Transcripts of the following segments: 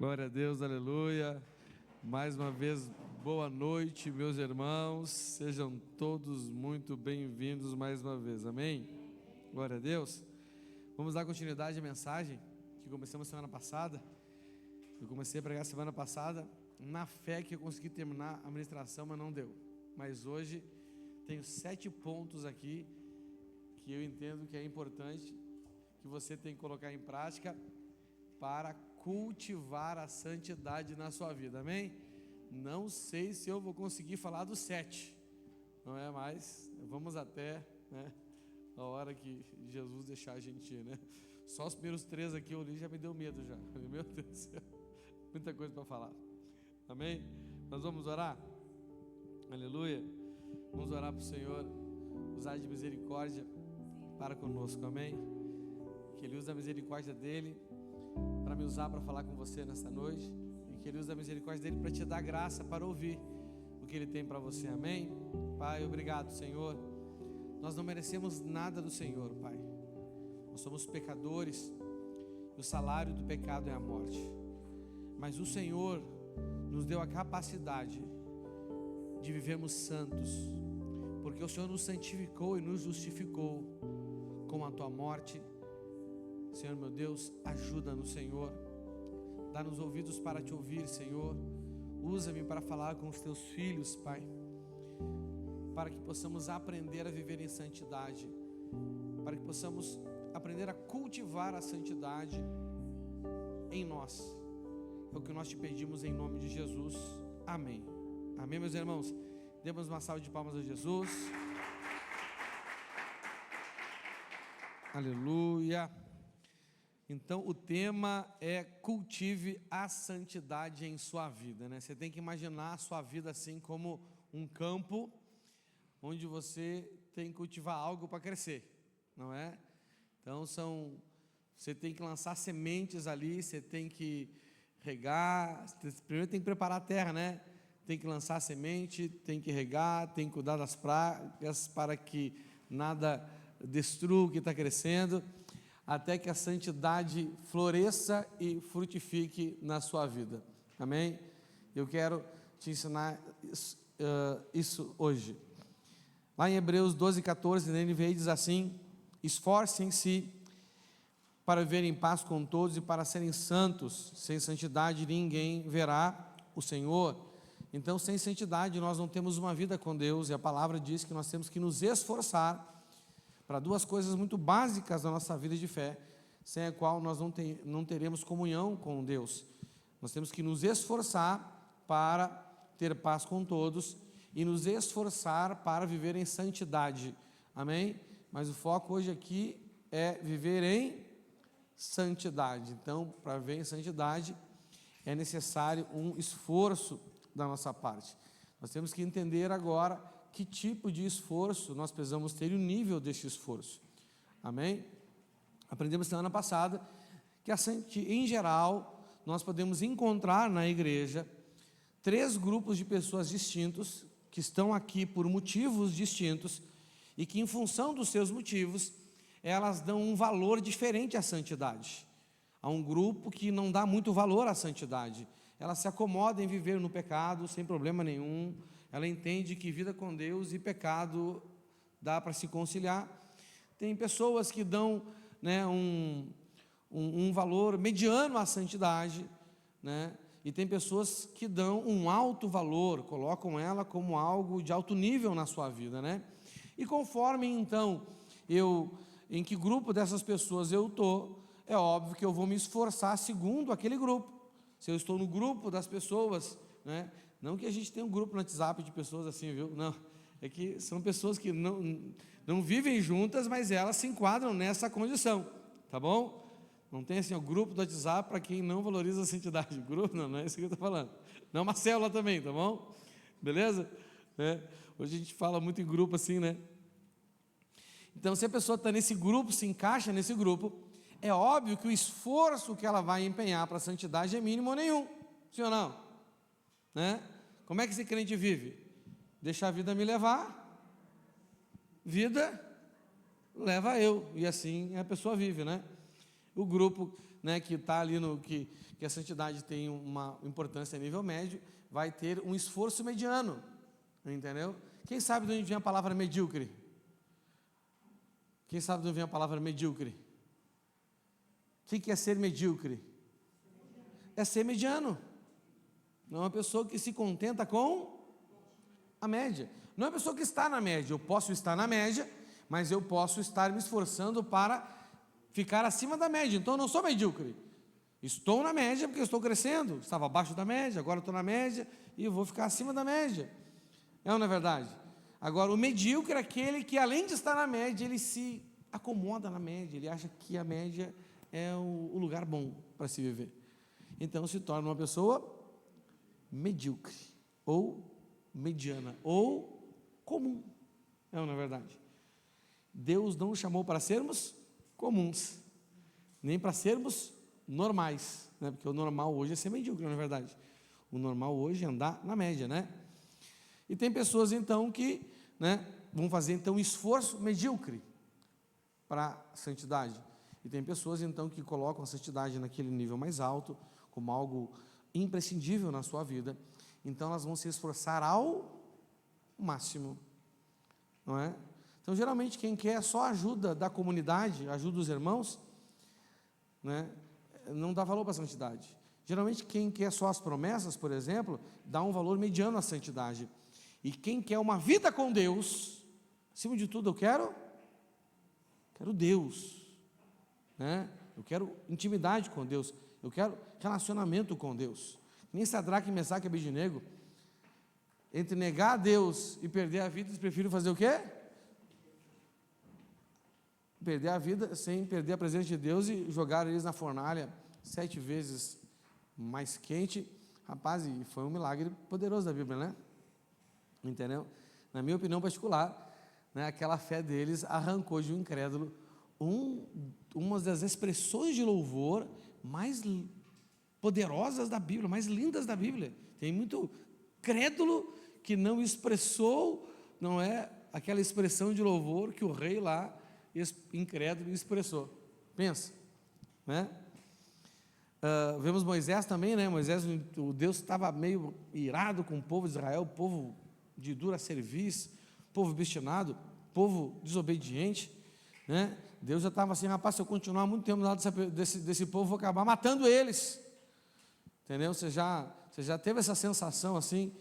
Glória a Deus, aleluia. Mais uma vez, boa noite, meus irmãos. Sejam todos muito bem-vindos mais uma vez, amém? Glória a Deus. Vamos dar continuidade à mensagem que começamos semana passada. Eu comecei a pregar semana passada na fé que eu consegui terminar a ministração, mas não deu. Mas hoje tenho 7 pontos aqui que eu entendo que é importante que você tem que colocar em prática para cultivar a santidade na sua vida, amém? Não sei se eu vou conseguir falar dos 7, não é mais, vamos até, né, a hora que Jesus deixar a gente ir, né? Só os primeiros 3 aqui eu li, já me deu medo já, meu Deus do céu, muita coisa para falar, amém? Nós vamos orar, aleluia, vamos orar para o Senhor usar de misericórdia para conosco, amém? Que Ele use a misericórdia dEle para me usar para falar com você nesta noite, e que Ele use a misericórdia dEle para te dar graça para ouvir o que Ele tem para você, amém? Pai, obrigado, Senhor. Nós não merecemos nada do Senhor, Pai. Nós somos pecadores e o salário do pecado é a morte, mas o Senhor nos deu a capacidade de vivermos santos, porque o Senhor nos santificou e nos justificou com a Tua morte. Senhor meu Deus, ajuda-nos, Senhor, dá-nos ouvidos para Te ouvir, Senhor, usa-me para falar com os Teus filhos, Pai, para que possamos aprender a viver em santidade, para que possamos aprender a cultivar a santidade em nós. É o que nós Te pedimos em nome de Jesus, amém. Amém, meus irmãos. Demos uma salva de palmas a Jesus. Aleluia. Então o tema é cultive a santidade em sua vida, né? Você tem que imaginar a sua vida assim como um campo onde você tem que cultivar algo para crescer, não é? Então você tem que lançar sementes ali, você tem que regar, primeiro tem que preparar a terra, né? Tem que lançar semente, tem que regar, tem que cuidar das pragas para que nada destrua o que está crescendo, até que a santidade floresça e frutifique na sua vida, amém? Eu quero te ensinar isso hoje. Lá em Hebreus 12:14, na NVI diz assim: esforcem-se para viver em paz com todos e para serem santos, sem santidade ninguém verá o Senhor. Então, sem santidade nós não temos uma vida com Deus, e a palavra diz que nós temos que nos esforçar para 2 coisas muito básicas da nossa vida de fé, sem a qual nós não teremos comunhão com Deus. Nós temos que nos esforçar para ter paz com todos e nos esforçar para viver em santidade, amém? Mas o foco hoje aqui é viver em santidade. Então, para viver em santidade é necessário um esforço da nossa parte. Nós temos que entender agora que tipo de esforço nós precisamos ter e o nível deste esforço, amém? Aprendemos semana passada que em geral nós podemos encontrar na igreja 3 grupos de pessoas distintos que estão aqui por motivos distintos e que, em função dos seus motivos, elas dão um valor diferente à santidade. Há um grupo que não dá muito valor à santidade, ela se acomoda em viver no pecado sem problema nenhum. Ela entende que vida com Deus e pecado dá para se conciliar. Tem pessoas que dão, né, um valor mediano à santidade, né? E tem pessoas que dão um alto valor, colocam ela como algo de alto nível na sua vida, né? E conforme então em que grupo dessas pessoas eu estou, é óbvio que eu vou me esforçar segundo aquele grupo. Se eu estou no grupo das pessoas, né? Não que a gente tenha um grupo no WhatsApp de pessoas assim, viu? Não, é que são pessoas que não vivem juntas, mas elas se enquadram nessa condição, tá bom? Não tem assim o grupo do WhatsApp para quem não valoriza a santidade. Grupo não é isso que eu estou falando. Não, uma célula também, tá bom? Beleza? Hoje a gente fala muito em grupo assim, né? Então, se a pessoa está nesse grupo, se encaixa nesse grupo, é óbvio que o esforço que ela vai empenhar para a santidade é mínimo ou nenhum, sim ou não? Né? Como é que esse crente vive? Deixa a vida me levar, vida leva eu, e assim a pessoa vive, né? O grupo né, que está ali que a santidade tem uma importância a nível médio, vai ter um esforço mediano, entendeu? Quem sabe de onde vem a palavra medíocre? Quem sabe de onde vem a palavra medíocre? O que é ser medíocre? É ser mediano. Não é uma pessoa que se contenta com a média. Não é uma pessoa que está na média. Eu posso estar na média, mas eu posso estar me esforçando para ficar acima da média. Então eu não sou medíocre. Estou na média porque eu estou crescendo. Estava abaixo da média, agora estou na média e eu vou ficar acima da média. É ou não é verdade? Agora, o medíocre é aquele que, além de estar na média, ele se acomoda na média. Ele acha que a média é o lugar bom para se viver. Então se torna uma pessoa medíocre, ou mediana, ou comum. É ou não é verdade? Deus não nos chamou para sermos comuns, nem para sermos normais, né? Porque o normal hoje é ser medíocre, não é verdade? O normal hoje é andar na média, né? E tem pessoas então que, né, vão fazer então um esforço medíocre para a santidade. E tem pessoas então que colocam a santidade naquele nível mais alto, como algo imprescindível na sua vida. Então elas vão se esforçar ao máximo, não é? Então geralmente quem quer só ajuda da comunidade, ajuda dos irmãos, né, não dá valor para a santidade. Geralmente quem quer só as promessas, por exemplo, dá um valor mediano à santidade. E quem quer uma vida com Deus, acima de tudo eu quero Deus, né? Eu quero intimidade com Deus, eu quero relacionamento com Deus. Nem Sadraque, Mesaque e Abednego, entre negar a Deus e perder a vida, eles preferem fazer o quê? Perder a vida sem perder a presença de Deus e jogar eles na fornalha 7 vezes mais quente. Rapaz, e foi um milagre poderoso da Bíblia, né? Entendeu? Na minha opinião particular, né, aquela fé deles arrancou de um incrédulo uma das expressões de louvor mais poderosas da Bíblia, mais lindas da Bíblia. Tem muito crédulo que não expressou, não é aquela expressão de louvor que o rei lá, incrédulo, expressou. Pensa, né? Vemos Moisés também, né? Moisés, o Deus estava meio irado com o povo de Israel, povo de dura cerviz, povo obstinado, povo desobediente, né? Deus já estava assim, rapaz, se eu continuar muito tempo do lado desse povo, vou acabar matando eles, entendeu? Você já teve essa sensação assim,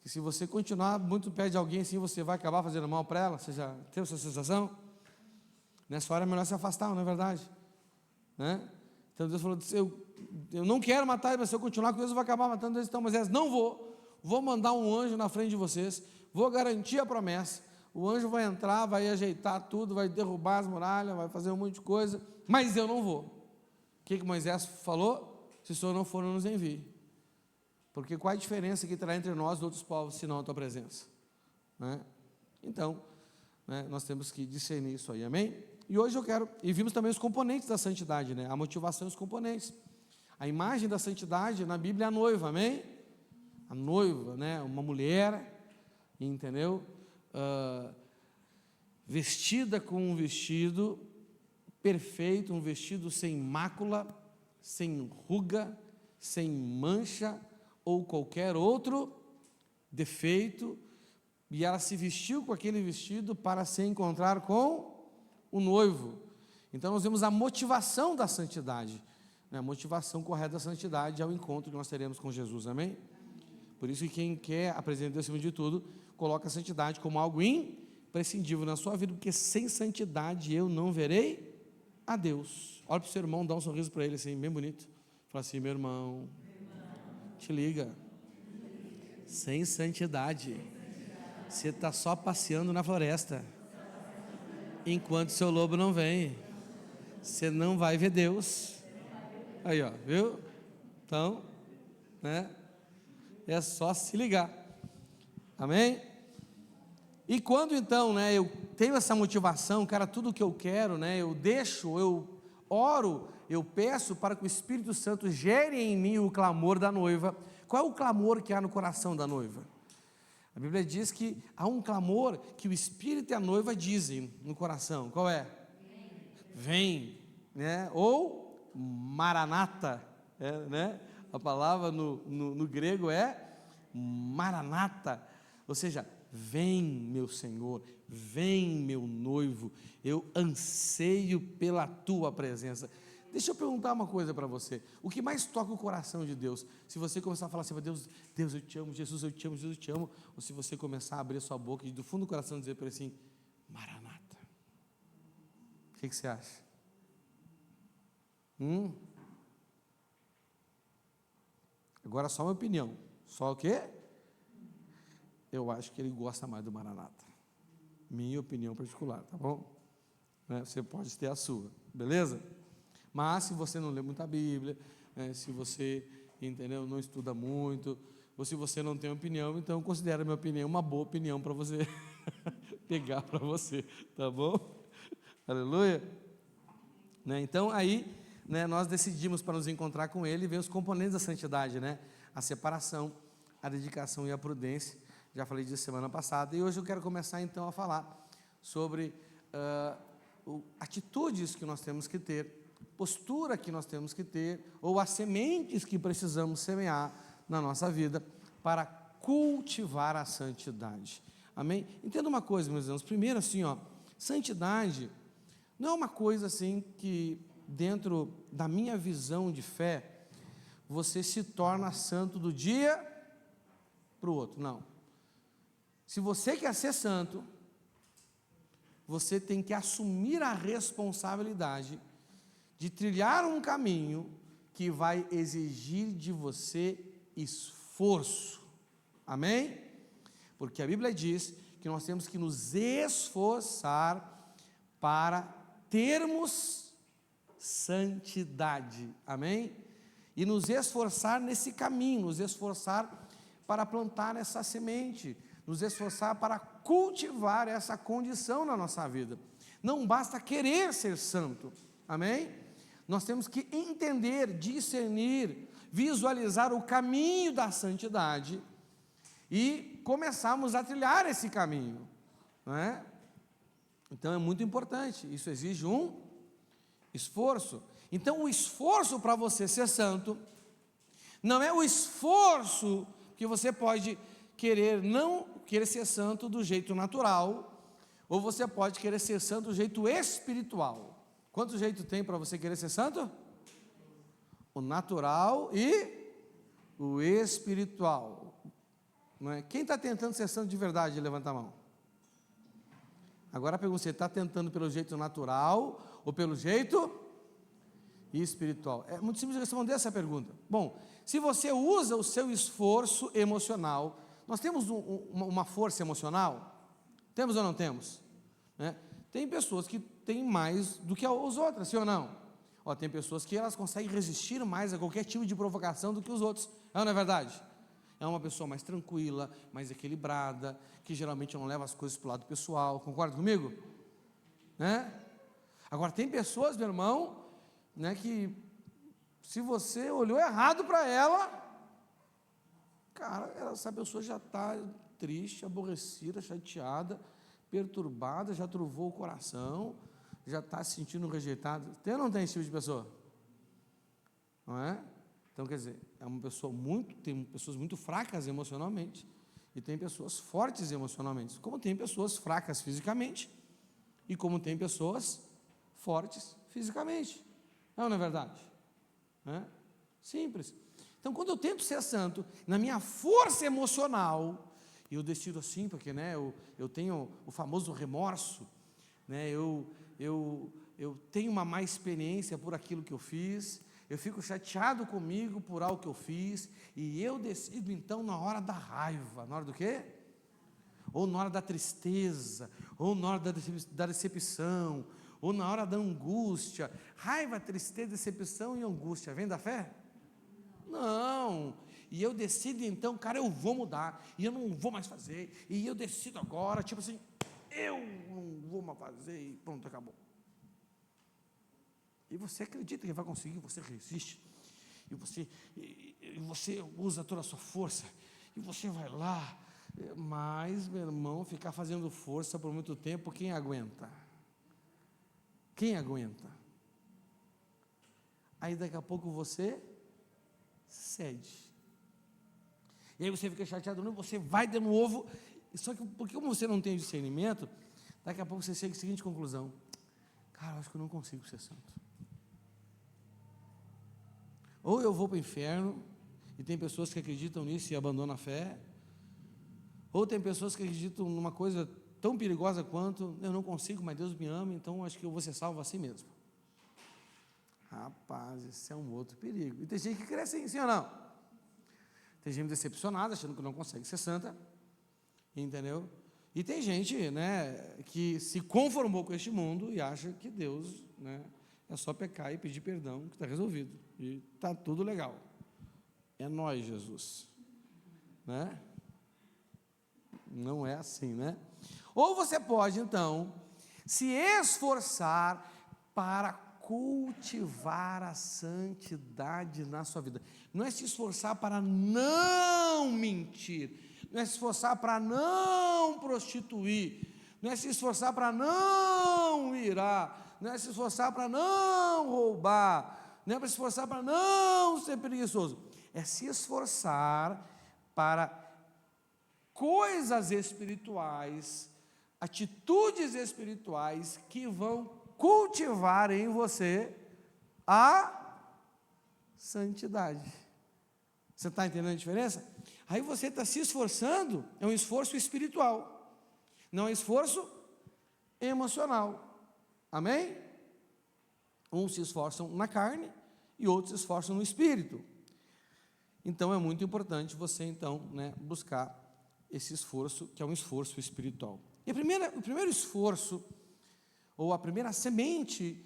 que se você continuar muito perto de alguém assim, você vai acabar fazendo mal para ela? Você já teve essa sensação? Nessa hora é melhor se afastar, não é verdade? Né? Então Deus falou, eu não quero matar eles, mas se eu continuar com eles, eu vou acabar matando eles. Então Moisés, não vou mandar um anjo na frente de vocês, vou garantir a promessa, o anjo vai entrar, vai ajeitar tudo, vai derrubar as muralhas, vai fazer um monte de coisa, mas eu não vou. O que Moisés falou? Se o Senhor não for, não nos envie. Porque qual a diferença que terá entre nós e outros povos, se não a tua presença? Né? Então, né, nós temos que discernir isso aí, amém? E hoje e vimos também os componentes da santidade, né? A motivação e os componentes. A imagem da santidade na Bíblia é a noiva, amém? A noiva, né? Uma mulher, entendeu? Vestida com um vestido perfeito, um vestido sem mácula, sem ruga, sem mancha ou qualquer outro defeito, e ela se vestiu com aquele vestido para se encontrar com o noivo. Então nós vemos a motivação da santidade, né? A motivação correta da santidade é o encontro que nós teremos com Jesus, amém? Por isso que quem quer a presença de Deus acima de tudo, coloca a santidade como algo imprescindível na sua vida, porque sem santidade eu não verei a Deus. Olha para o seu irmão, dá um sorriso para ele assim, bem bonito. Fala assim, meu irmão, te liga, sem santidade você está só passeando na floresta, enquanto seu lobo não vem, você não vai ver Deus. Aí, ó, viu? Então, né? É só se ligar, amém? E quando então, né, eu tenho essa motivação, cara, tudo que eu quero, né, eu oro, eu peço para que o Espírito Santo gere em mim o clamor da noiva. Qual é o clamor que há no coração da noiva? A Bíblia diz que há um clamor que o Espírito e a noiva dizem no coração. Qual é? Vem, né? Ou Maranata, né? A palavra no grego é Maranata, ou seja, vem meu Senhor, vem meu noivo, eu anseio pela tua presença. Deixa eu perguntar uma coisa para você, o que mais toca o coração de Deus? Se você começar a falar assim, Deus, Deus eu te amo, Jesus eu te amo, Jesus eu te amo, ou se você começar a abrir a sua boca e do fundo do coração dizer para ele assim, Maranata, o que você acha? Agora só uma opinião, só o quê? Eu acho que ele gosta mais do Maranata, minha opinião particular, tá bom? Você pode ter a sua, beleza? Mas se você não lê muita Bíblia, se você, entendeu, não estuda muito, ou se você não tem opinião, então considere a minha opinião uma boa opinião para você pegar para você, tá bom? Aleluia? Então aí, nós decidimos para nos encontrar com Ele e ver os componentes da santidade, a separação, a dedicação e a prudência. Já falei disso semana passada, e hoje eu quero começar então a falar sobre atitudes que nós temos que ter, postura que nós temos que ter, ou as sementes que precisamos semear na nossa vida para cultivar a santidade. Amém? Entenda uma coisa, meus irmãos, primeiro assim, santidade não é uma coisa assim que dentro da minha visão de fé, você se torna santo do dia para o outro, não. Se você quer ser santo, você tem que assumir a responsabilidade de trilhar um caminho que vai exigir de você esforço, amém? Porque a Bíblia diz que nós temos que nos esforçar para termos santidade, amém? E nos esforçar nesse caminho, nos esforçar para plantar essa semente, nos esforçar para cultivar essa condição na nossa vida. Não basta querer ser santo, amém? Nós temos que entender, discernir, visualizar o caminho da santidade e começarmos a trilhar esse caminho, não é? Então é muito importante, isso exige um esforço. Então o esforço para você ser santo não é o esforço que você pode não querer ser santo do jeito natural, ou você pode querer ser santo do jeito espiritual. Quanto jeito tem para você querer ser santo? O natural e o espiritual, não é? Quem está tentando ser santo de verdade, levanta a mão. Agora pergunto, você está tentando pelo jeito natural ou pelo jeito espiritual? É muito simples responder essa pergunta. Bom, se você usa o seu esforço emocional, nós temos uma força emocional? Temos ou não temos? Tem pessoas que têm mais do que as outras, sim ou não? Tem pessoas que elas conseguem resistir mais a qualquer tipo de provocação do que os outros, não é verdade? É uma pessoa mais tranquila, mais equilibrada, que geralmente não leva as coisas para o lado pessoal, concorda comigo? Agora tem pessoas, meu irmão, que se você olhou errado para ela, cara, essa pessoa já está triste, aborrecida, chateada, perturbada, já trovou o coração, já está se sentindo rejeitado. Tem ou não tem esse tipo de pessoa? Não é? Então, quer dizer, tem pessoas muito fracas emocionalmente, e tem pessoas fortes emocionalmente, como tem pessoas fracas fisicamente, e como tem pessoas fortes fisicamente. Não é verdade? Simples. Então, quando eu tento ser santo, na minha força emocional, eu decido assim, porque eu tenho o famoso remorso, eu tenho uma má experiência por aquilo que eu fiz, eu fico chateado comigo por algo que eu fiz, e eu decido então na hora da raiva, na hora do quê? Ou na hora da tristeza, ou na hora da decepção, ou na hora da angústia. Raiva, tristeza, decepção e angústia, vem da fé? Não. E eu decido então, cara, eu vou mudar, e eu não vou mais fazer, e eu decido agora, tipo assim, eu não vou mais fazer, e pronto, acabou. E você acredita que vai conseguir, você resiste, e você usa toda a sua força, e você vai lá, mas, meu irmão, ficar fazendo força por muito tempo, quem aguenta? Quem aguenta? aí daqui a pouco você cede. E aí você fica chateado, não, você vai de novo, só que porque como você não tem discernimento, daqui a pouco você chega à seguinte conclusão: cara, eu acho que eu não consigo ser santo. Ou eu vou para o inferno, e tem pessoas que acreditam nisso e abandonam a fé, ou tem pessoas que acreditam numa coisa tão perigosa quanto: eu não consigo, mas Deus me ama, então acho que eu vou ser salvo assim mesmo. Rapaz, esse é um outro perigo. E tem gente que cresce assim, sim ou não? Tem gente decepcionada, achando que não consegue ser santa, entendeu? E tem gente, né, que se conformou com este mundo e acha que Deus, né, é só pecar e pedir perdão que está resolvido, e está tudo legal. É nós, Jesus, né? Não é assim, né? Ou você pode, então, se esforçar para cultivar a santidade na sua vida. Não é se esforçar para não mentir, não é se esforçar para não prostituir, não é se esforçar para não irar, não é se esforçar para não roubar, não é para se esforçar para não ser preguiçoso, é se esforçar para coisas espirituais, atitudes espirituais que vão cultivar em você a santidade. Você está entendendo a diferença? Aí você está se esforçando, é um esforço espiritual, não é um esforço emocional. Amém? Uns se esforçam na carne e outros se esforçam no espírito. Então é muito importante você então, né, buscar esse esforço, que é um esforço espiritual. E o primeiro esforço, ou a primeira semente,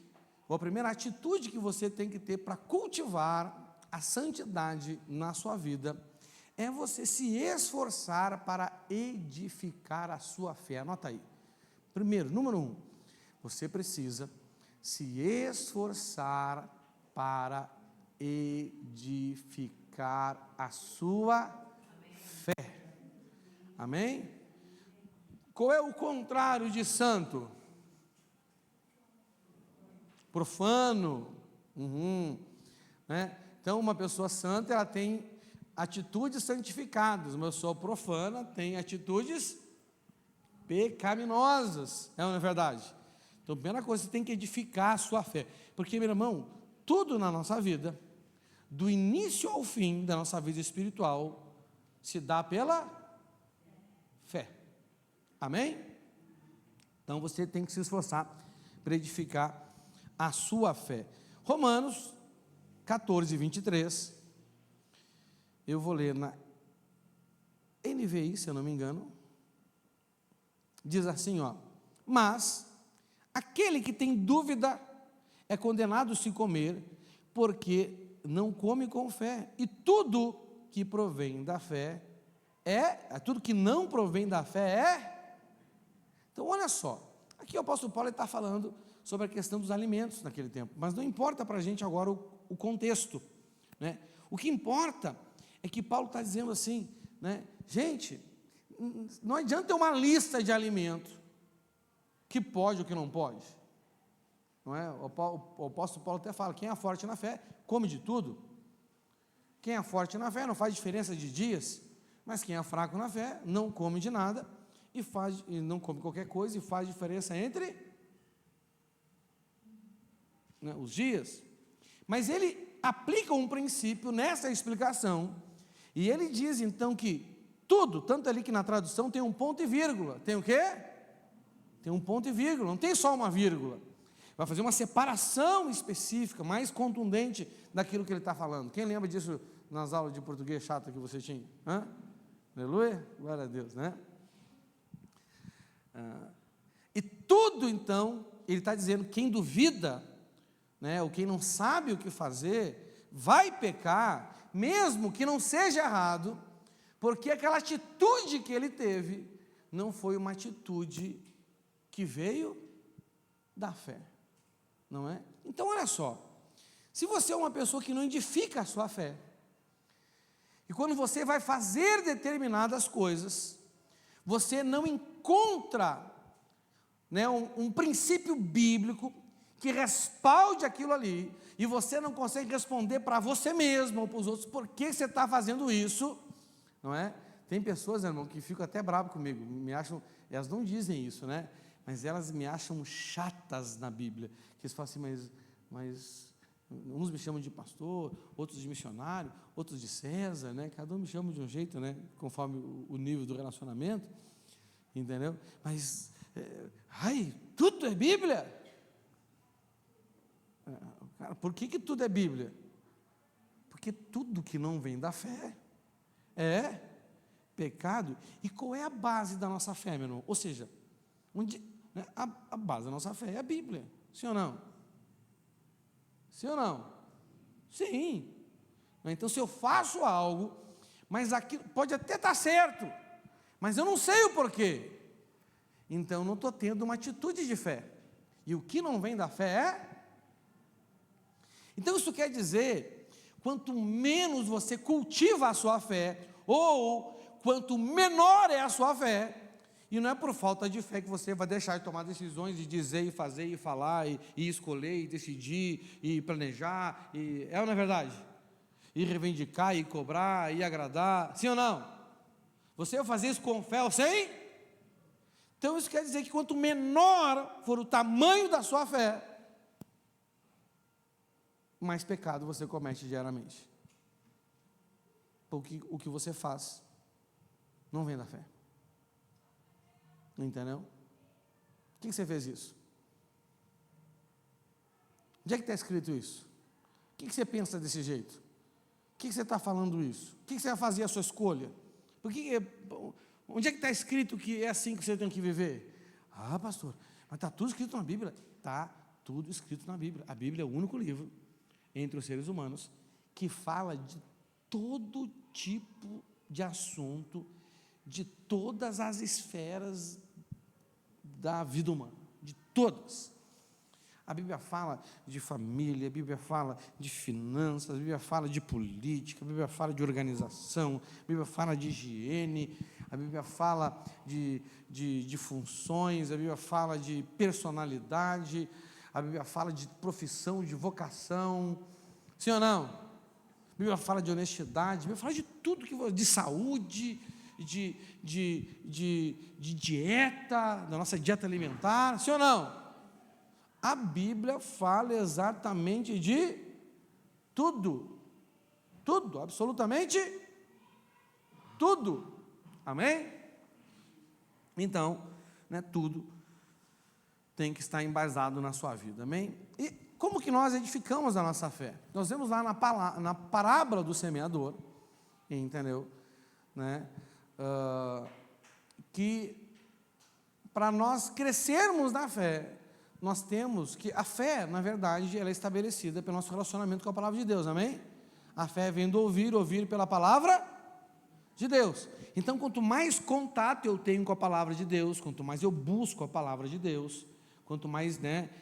ou a primeira atitude que você tem que ter para cultivar a santidade na sua vida, é você se esforçar para edificar a sua fé. Anota aí. Primeiro, número 1, você precisa se esforçar para edificar a sua fé. Amém? Qual é o contrário de santo? Profano. Né? Então, uma pessoa santa, ela tem atitudes santificadas. Uma pessoa profana tem atitudes pecaminosas. Não é verdade? Então, a primeira coisa, você tem que edificar a sua fé. Porque, meu irmão, tudo na nossa vida, do início ao fim da nossa vida espiritual, se dá pela fé. Amém? Então, você tem que se esforçar para edificar a sua fé. Romanos 14, 23, eu vou ler na NVI, se eu não me engano, diz assim, ó: mas aquele que tem dúvida é condenado se comer, porque não come com fé, e tudo que provém da fé tudo que não provém da fé é. Então olha só, aqui o apóstolo Paulo está falando sobre a questão dos alimentos naquele tempo, mas não importa para a gente agora o contexto, né? O que importa é que Paulo está dizendo assim, né? Gente, não adianta ter uma lista de alimentos que pode ou que não pode, não é? O apóstolo Paulo até fala: quem é forte na fé come de tudo. Quem é forte na fé não faz diferença de dias, mas quem é fraco na fé não come de nada e não come qualquer coisa, e faz diferença entre, né, os dias. Mas ele aplica um princípio nessa explicação, e ele diz então que tudo, tanto ali que na tradução tem um ponto e vírgula. Tem o quê? Tem um ponto e vírgula, não tem só uma vírgula. Vai fazer uma separação específica, mais contundente daquilo que ele está falando. Quem lembra disso nas aulas de português chata que você tinha? Aleluia? Glória a Deus, né? E tudo então, ele está dizendo, quem duvida, né, ou quem não sabe o que fazer, vai pecar, mesmo que não seja errado, porque aquela atitude que ele teve, não foi uma atitude que veio da fé, não é? Então olha só, se você é uma pessoa que não edifica a sua fé, e quando você vai fazer determinadas coisas, você não encontra, né, um princípio bíblico que respalde aquilo ali, e você não consegue responder para você mesmo ou para os outros, por que você está fazendo isso, não é? Tem pessoas, irmão, que ficam até bravas comigo, me acham, elas não dizem isso, né? Mas elas me acham chatas na Bíblia, que eles falam assim, mas uns me chamam de pastor, outros de missionário, outros de César, né? Cada um me chama de um jeito, né? Conforme o nível do relacionamento, entendeu? Mas, tudo é Bíblia? Cara, por que tudo é Bíblia? Porque tudo que não vem da fé é pecado. E qual é a base da nossa fé, meu irmão? Ou seja, a base da nossa fé é a Bíblia, sim ou não? Sim ou não? Sim. Então, se eu faço algo, mas aquilo pode até estar certo, mas eu não sei o porquê, então eu não estou tendo uma atitude de fé. E o que não vem da fé é. Então isso quer dizer, quanto menos você cultiva a sua fé, ou quanto menor é a sua fé, e não é por falta de fé que você vai deixar de tomar decisões, de dizer e fazer e falar, e escolher, e decidir, e planejar, é ou não é verdade? E reivindicar, e cobrar, e agradar, sim ou não? Você vai fazer isso com fé ou sem? Então isso quer dizer que quanto menor for o tamanho da sua fé, mais pecado você comete diariamente. Porque o que você faz não vem da fé. Entendeu? Por que você fez isso? Onde é que está escrito isso? Por que você pensa desse jeito? Por que você está falando isso? Por que você vai fazer a sua escolha? Onde é que está escrito que é assim que você tem que viver? Ah, pastor, mas está tudo escrito na Bíblia. Está tudo escrito na Bíblia. A Bíblia é o único livro entre os seres humanos que fala de todo tipo de assunto, de todas as esferas da vida humana, de todas. A Bíblia fala de família, a Bíblia fala de finanças, a Bíblia fala de política, a Bíblia fala de organização, a Bíblia fala de higiene, a Bíblia fala de funções, a Bíblia fala de personalidade, a Bíblia fala de profissão, de vocação, sim ou não? A Bíblia fala de honestidade, a Bíblia fala de tudo, de saúde, de dieta, da nossa dieta alimentar, sim ou não? A Bíblia fala exatamente de tudo, absolutamente tudo, amém? Então, tudo tem que estar embasado na sua vida, amém? E como que nós edificamos a nossa fé? Nós vemos lá na parábola do semeador, entendeu? Que para nós crescermos na fé, nós temos que, a fé, na verdade, ela é estabelecida pelo nosso relacionamento com a palavra de Deus, amém? A fé vem do ouvir pela palavra de Deus. Então, quanto mais contato eu tenho com a palavra de Deus, quanto mais eu busco a palavra de Deus, quanto mais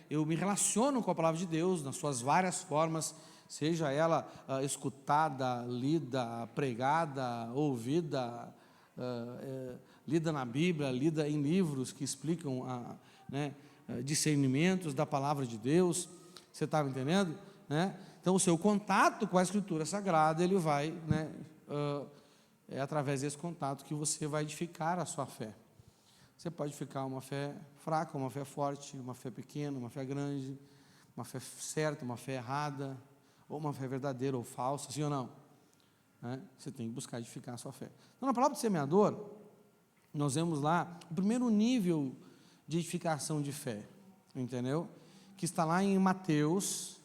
eu me relaciono com a palavra de Deus, nas suas várias formas, seja ela escutada, lida, pregada, ouvida, lida na Bíblia, lida em livros que explicam discernimentos da palavra de Deus, você estava entendendo? Então o seu contato com a Escritura Sagrada, ele vai, é através desse contato que você vai edificar a sua fé. Você pode edificar uma fé fraca, uma fé forte, uma fé pequena, uma fé grande, uma fé certa, uma fé errada, ou uma fé verdadeira ou falsa, sim ou não? Você tem que buscar edificar a sua fé. Então na palavra do semeador, nós vemos lá o primeiro nível de edificação de fé, entendeu? Que está lá em Mateus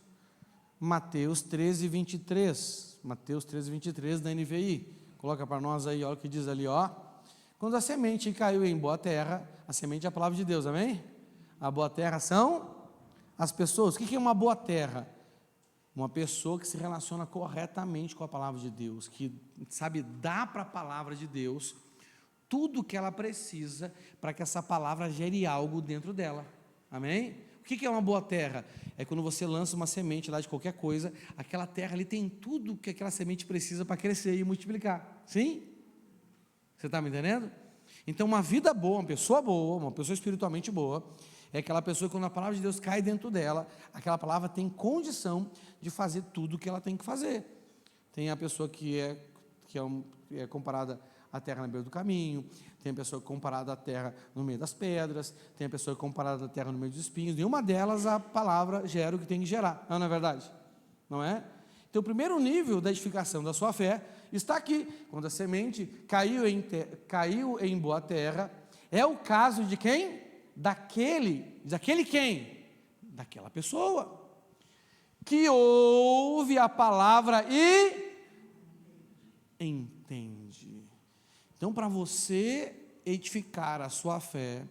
13, 23, Mateus 13, 23 da NVI, coloca para nós aí, olha o que diz ali, quando a semente caiu em boa terra, a semente é a palavra de Deus, amém? A boa terra são as pessoas. O que é uma boa terra? Uma pessoa que se relaciona corretamente com a palavra de Deus, que sabe dar para a palavra de Deus tudo o que ela precisa para que essa palavra gere algo dentro dela, amém? O que é uma boa terra? É quando você lança uma semente lá de qualquer coisa, aquela terra ali tem tudo que aquela semente precisa para crescer e multiplicar, sim? Você está me entendendo? Então uma vida boa, uma pessoa espiritualmente boa, É aquela pessoa que quando a palavra de Deus cai dentro dela, aquela palavra tem condição de fazer tudo o que ela tem que fazer. Tem a pessoa que é comparada à terra na beira do caminho, tem a pessoa comparada à terra no meio das pedras, tem a pessoa comparada à terra no meio dos espinhos. Nenhuma delas a palavra gera o que tem que gerar, não é verdade? Não é? Então o primeiro nível da edificação da sua fé está aqui, quando a semente caiu em boa terra. É o caso de quem? Daquele quem? Daquela pessoa que ouve a palavra e entende. Então, para você edificar a sua fé,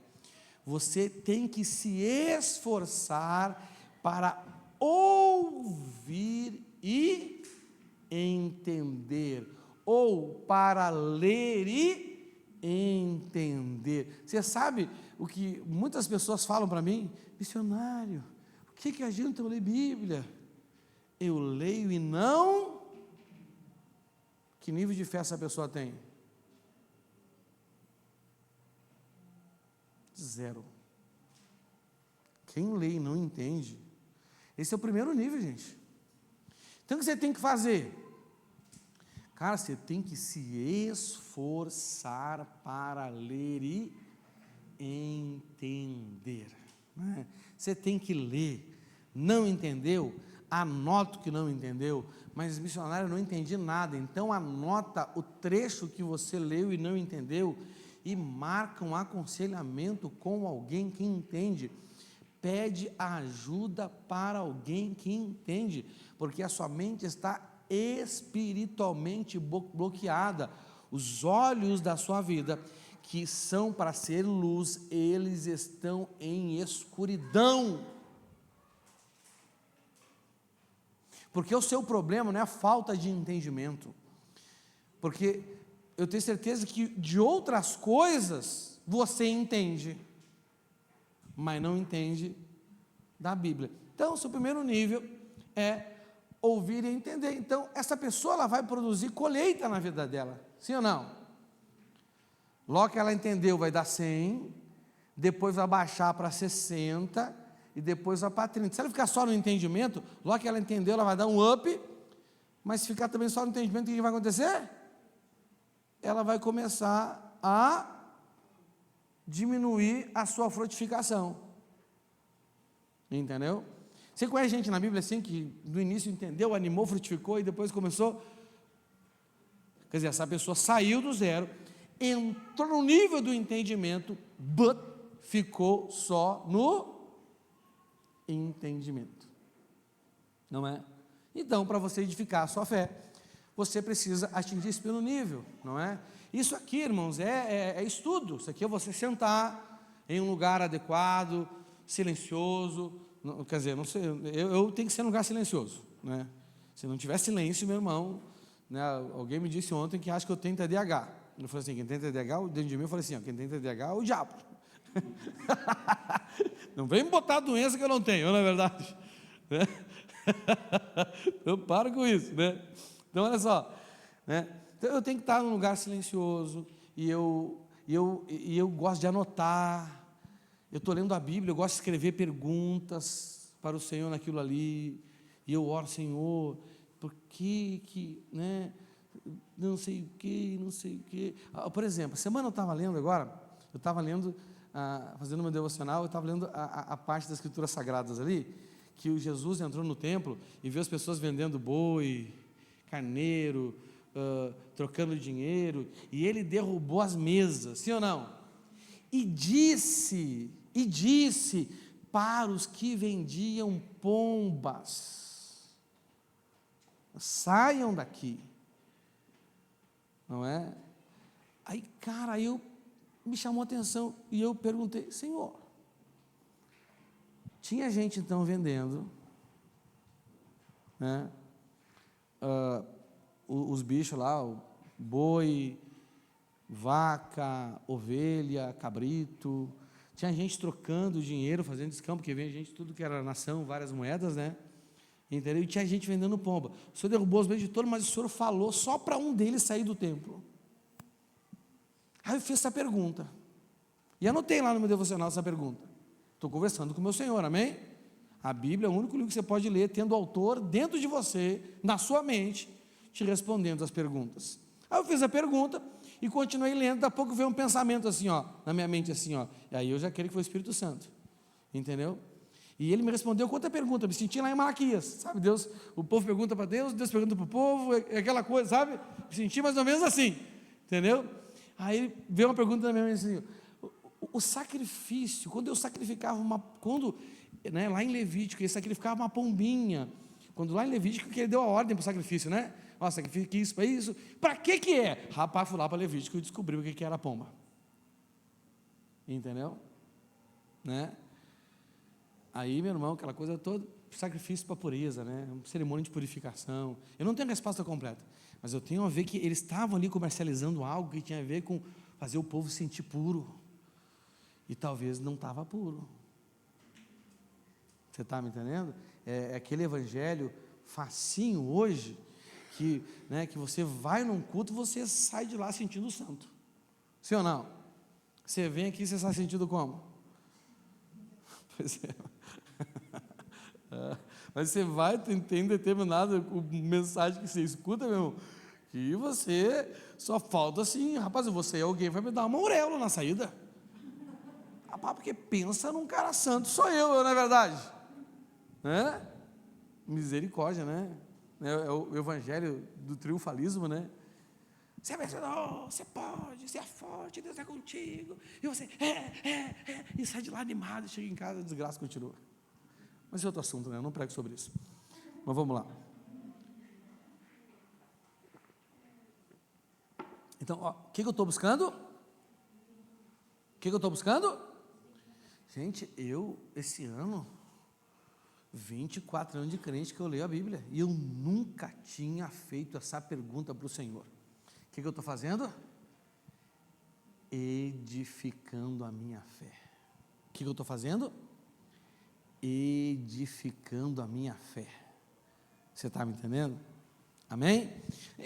você tem que se esforçar para ouvir e entender, ou para ler e entender. Você sabe o que muitas pessoas falam para mim? Missionário, o que adianta eu ler Bíblia? Eu leio e não... Que nível de fé essa pessoa tem? 0. Quem lê e não entende, esse é o primeiro nível, gente. Então o que você tem que fazer? Cara, você tem que se esforçar para ler e entender, né? Você tem que ler. Não entendeu? Anota o que não entendeu. Mas, missionário, eu não entendi nada. Então anota o trecho que você leu e não entendeu e marca um aconselhamento com alguém que entende. Pede ajuda para alguém que entende, porque a sua mente está espiritualmente bloqueada. Os olhos da sua vida, que são para ser luz, eles estão em escuridão. Porque o seu problema não é a falta de entendimento, porque eu tenho certeza que de outras coisas você entende, mas não entende da Bíblia. Então, o seu primeiro nível é ouvir e entender. Então, essa pessoa ela vai produzir colheita na vida dela, sim ou não? Logo que ela entendeu, vai dar 100, depois vai baixar para 60, e depois vai para 30. Se ela ficar só no entendimento, logo que ela entendeu, ela vai dar um up, mas se ficar também só no entendimento, o que vai acontecer? Ela vai começar a diminuir a sua frutificação. Entendeu? Você conhece gente na Bíblia assim, que no início entendeu, animou, frutificou, e depois começou... Quer dizer, essa pessoa saiu do 0, entrou no nível do entendimento, but ficou só no entendimento, não é? Então, para você edificar a sua fé, você precisa atingir esse primeiro nível, não é? Isso aqui, irmãos, é estudo. Isso aqui é você sentar em um lugar adequado, silencioso. Quer dizer, não sei, eu tenho que ser em um lugar silencioso, né? Se não tiver silêncio, meu irmão, né? Alguém me disse ontem que acha que eu tenho TDAH. Eu falei assim, quem tem TDAH, dentro de mim eu falei assim, ó, quem tem TDAH é o diabo. Não vem me botar a doença que eu não tenho, não é verdade? Eu paro com isso, né? Então olha só, né? Então eu tenho que estar num lugar silencioso, e eu gosto de anotar. Eu estou lendo a Bíblia, eu gosto de escrever perguntas para o Senhor naquilo ali, e eu oro, Senhor, por que, né? Não sei o que. Por exemplo, semana eu estava lendo agora, fazendo meu devocional, eu estava lendo a parte das Escrituras Sagradas ali, que o Jesus entrou no templo e viu as pessoas vendendo boi, carneiro, trocando dinheiro, e ele derrubou as mesas, sim ou não? E disse para os que vendiam pombas: saiam daqui, não é? Aí, cara, me chamou a atenção, e eu perguntei: Senhor, tinha gente então vendendo, né, os bichos lá, o boi, vaca, ovelha, cabrito, tinha gente trocando dinheiro, fazendo descampo, porque vem gente, tudo que era nação, várias moedas, né, entendeu? E tinha gente vendendo pomba. O Senhor derrubou os meios de touro, mas o Senhor falou só para um deles sair do templo. Aí eu fiz essa pergunta, e anotei lá no meu devocional essa pergunta: Estou conversando com o meu Senhor, amém? A Bíblia é o único livro que você pode ler tendo o autor dentro de você, na sua mente, te respondendo as perguntas. Aí eu fiz a pergunta e continuei lendo, daqui a pouco veio um pensamento assim, ó, na minha mente assim, ó, e aí eu já queria que foi o Espírito Santo, entendeu? E ele me respondeu com outra pergunta, eu me senti lá em Malaquias, sabe, Deus, o povo pergunta para Deus, Deus pergunta para o povo, é aquela coisa, sabe, me senti mais ou menos assim, entendeu? Aí veio uma pergunta na minha mente assim, o sacrifício, quando eu sacrificava lá em Levítico, ele sacrificava uma pombinha, quando lá em Levítico que ele deu a ordem para o sacrifício, né? Ó, sacrifique isso, para que é? Rapaz, fui lá para Levítico e descobri o que era a pomba, entendeu? Né? Aí, meu irmão, aquela coisa toda, sacrifício para pureza, né? Uma cerimônia de purificação. Eu não tenho a resposta completa, mas eu tenho a ver que eles estavam ali comercializando algo que tinha a ver com fazer o povo se sentir puro, e talvez não estava puro. Você está me entendendo? É aquele evangelho facinho hoje, que você vai num culto e você sai de lá sentindo santo. Sim ou não? Você vem aqui e você sai sentindo como? Pois é. Mas você vai, tem determinada mensagem que você escuta, meu irmão, que você só falta assim, rapaz, você é alguém, vai me dar uma auréola na saída. Rapaz, porque pensa num cara santo, sou eu, não é verdade? Né? Misericórdia, né? É o evangelho do triunfalismo, né? Você é vencedor, você pode, você é forte, Deus é contigo, e você e sai de lá animado, chega em casa, a desgraça continua. Mas é outro assunto, né? Eu não prego sobre isso. Mas vamos lá. Então, o que eu estou buscando? O que eu estou buscando? Gente, esse ano, 24 anos de crente que eu leio a Bíblia, e eu nunca tinha feito essa pergunta para o Senhor. O que eu estou fazendo? Edificando a minha fé. O que eu estou fazendo? Edificando a minha fé. Você está me entendendo? Amém?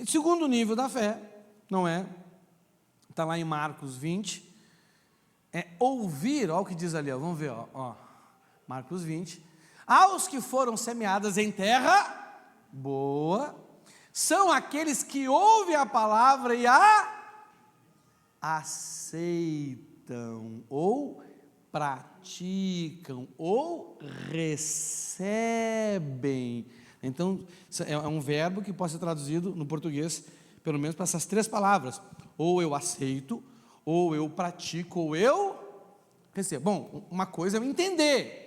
Segundo nível da fé, não é? Está lá em Marcos 20, é ouvir, olha o que diz ali, vamos ver, Marcos 20, aos que foram semeadas em terra boa, são aqueles que ouvem a palavra e a aceitam, ou praticam, ou recebem. Então, é um verbo que pode ser traduzido no português, pelo menos para essas três palavras, ou eu aceito, ou eu pratico, ou eu recebo. Bom, uma coisa é eu entender,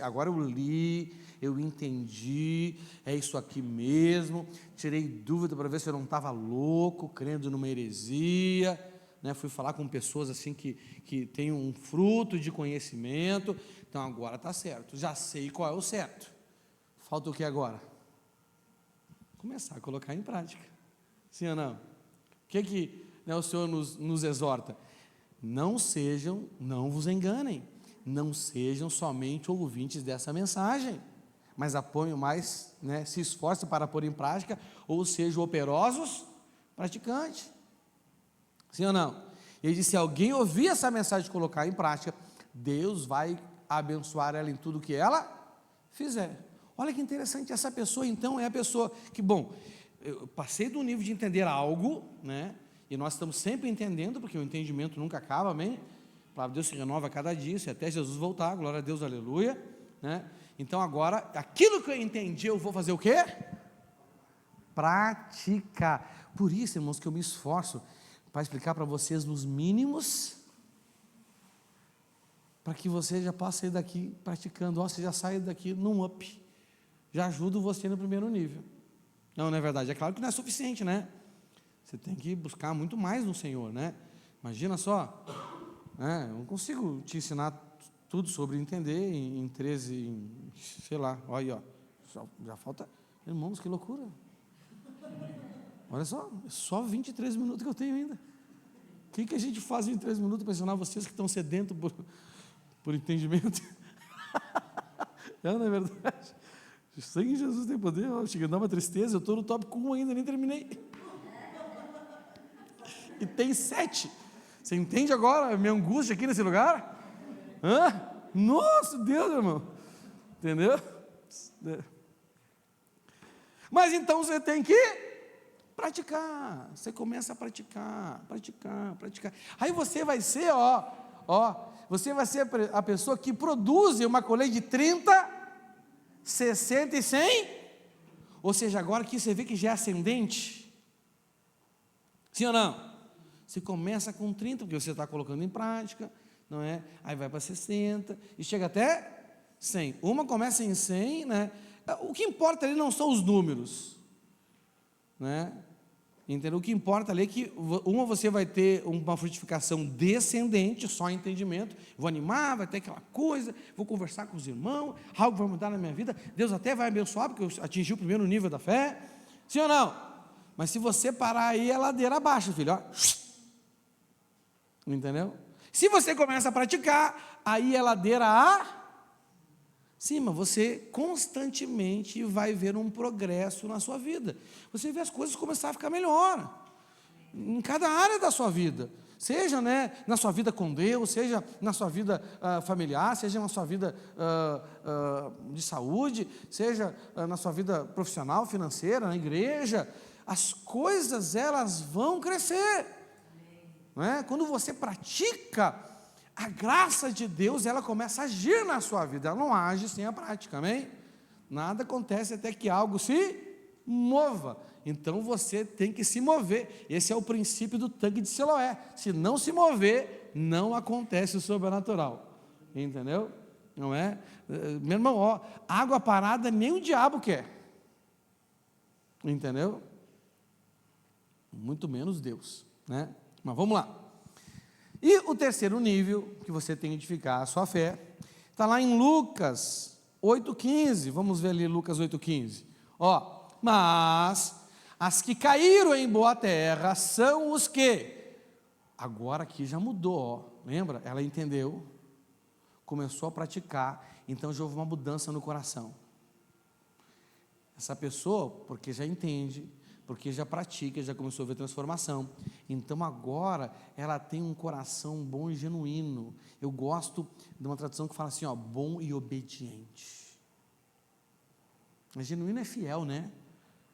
agora eu li, eu entendi, é isso aqui mesmo, tirei dúvida para ver se eu não estava louco, crendo numa heresia, né? Fui falar com pessoas assim que têm um fruto de conhecimento, então agora está certo, já sei qual é o certo, falta o que agora? Começar a colocar em prática, sim ou não? O que o Senhor nos exorta? Não vos enganem, não sejam somente ouvintes dessa mensagem, mas apoiem mais, se esforcem para pôr em prática, ou sejam operosos praticantes, sim ou não? Ele disse, se alguém ouvir essa mensagem e colocar em prática, Deus vai abençoar ela em tudo que ela fizer. Olha que interessante, essa pessoa então é a pessoa que, eu passei do nível de entender algo, e nós estamos sempre entendendo, porque o entendimento nunca acaba, amém? A palavra de Deus se renova a cada dia, até Jesus voltar, glória a Deus, aleluia, Então agora, aquilo que eu entendi, eu vou fazer o quê? Praticar. Por isso, irmãos, que eu me esforço para explicar para vocês nos mínimos, para que você já possa sair daqui praticando, você já sai daqui num up, já ajudo você no primeiro nível. Não é verdade? É claro que não é suficiente, Você tem que buscar muito mais no Senhor, Imagina só, eu não consigo te ensinar tudo sobre entender em 13, sei lá, olha aí, já falta, irmãos, que loucura. Olha só 23 minutos que eu tenho ainda. O que a gente faz em 3 minutos para ensinar vocês que estão sedentos por entendimento? Não é verdade? Sem Jesus tem poder, chega a dar uma tristeza, eu estou no tópico 1 ainda, nem terminei. E tem 7. Você entende agora a minha angústia aqui nesse lugar? Nossa, Deus, irmão. Entendeu? Mas então você tem que praticar. Você começa a praticar. Aí você vai ser, você vai ser a pessoa que produz uma colheita de 30, 60 e 100. Ou seja, agora que você vê que já é ascendente. Sim ou não? Você começa com 30, porque você está colocando em prática, não é? Aí vai para 60 e chega até 100. Uma começa em 100, né? O que importa ali não são os números, né? Entendeu? O que importa ali é que você vai ter uma frutificação descendente, só entendimento. Vou animar, vai ter aquela coisa, vou conversar com os irmãos, algo vai mudar na minha vida, Deus até vai abençoar, porque eu atingi o primeiro nível da fé. Sim ou não? Mas se você parar aí, é ladeira abaixo, filho, ó. Entendeu? Se você começa a praticar, aí é ladeira acima. Você constantemente vai ver um progresso na sua vida. Você vê as coisas começar a ficar melhor em cada área da sua vida. Seja, né, na sua vida com Deus, seja na sua vida familiar, seja na sua vida de saúde, seja na sua vida profissional, financeira, na igreja. As coisas, elas vão crescer. Não é? Quando você pratica, a graça de Deus, ela começa a agir na sua vida. Ela não age sem a prática, amém? Nada acontece até que algo se mova. Então você tem que se mover. Esse é o princípio do tanque de Siloé. Se não se mover, não acontece o sobrenatural. Entendeu? Não é? Meu irmão, água parada nem o diabo quer. Entendeu? Muito menos Deus, né? Mas vamos lá. E o terceiro nível que você tem que edificar a sua fé, está lá em Lucas 8,15. Vamos ver ali Lucas 8,15. Mas as que caíram em boa terra são os que. Agora aqui já mudou, lembra? Ela entendeu, começou a praticar, então já houve uma mudança no coração. Essa pessoa, porque já entende, porque já pratica, já começou a ver transformação. Então agora ela tem um coração bom e genuíno. Eu gosto de uma tradução que fala assim, bom e obediente. Mas genuíno é fiel, né?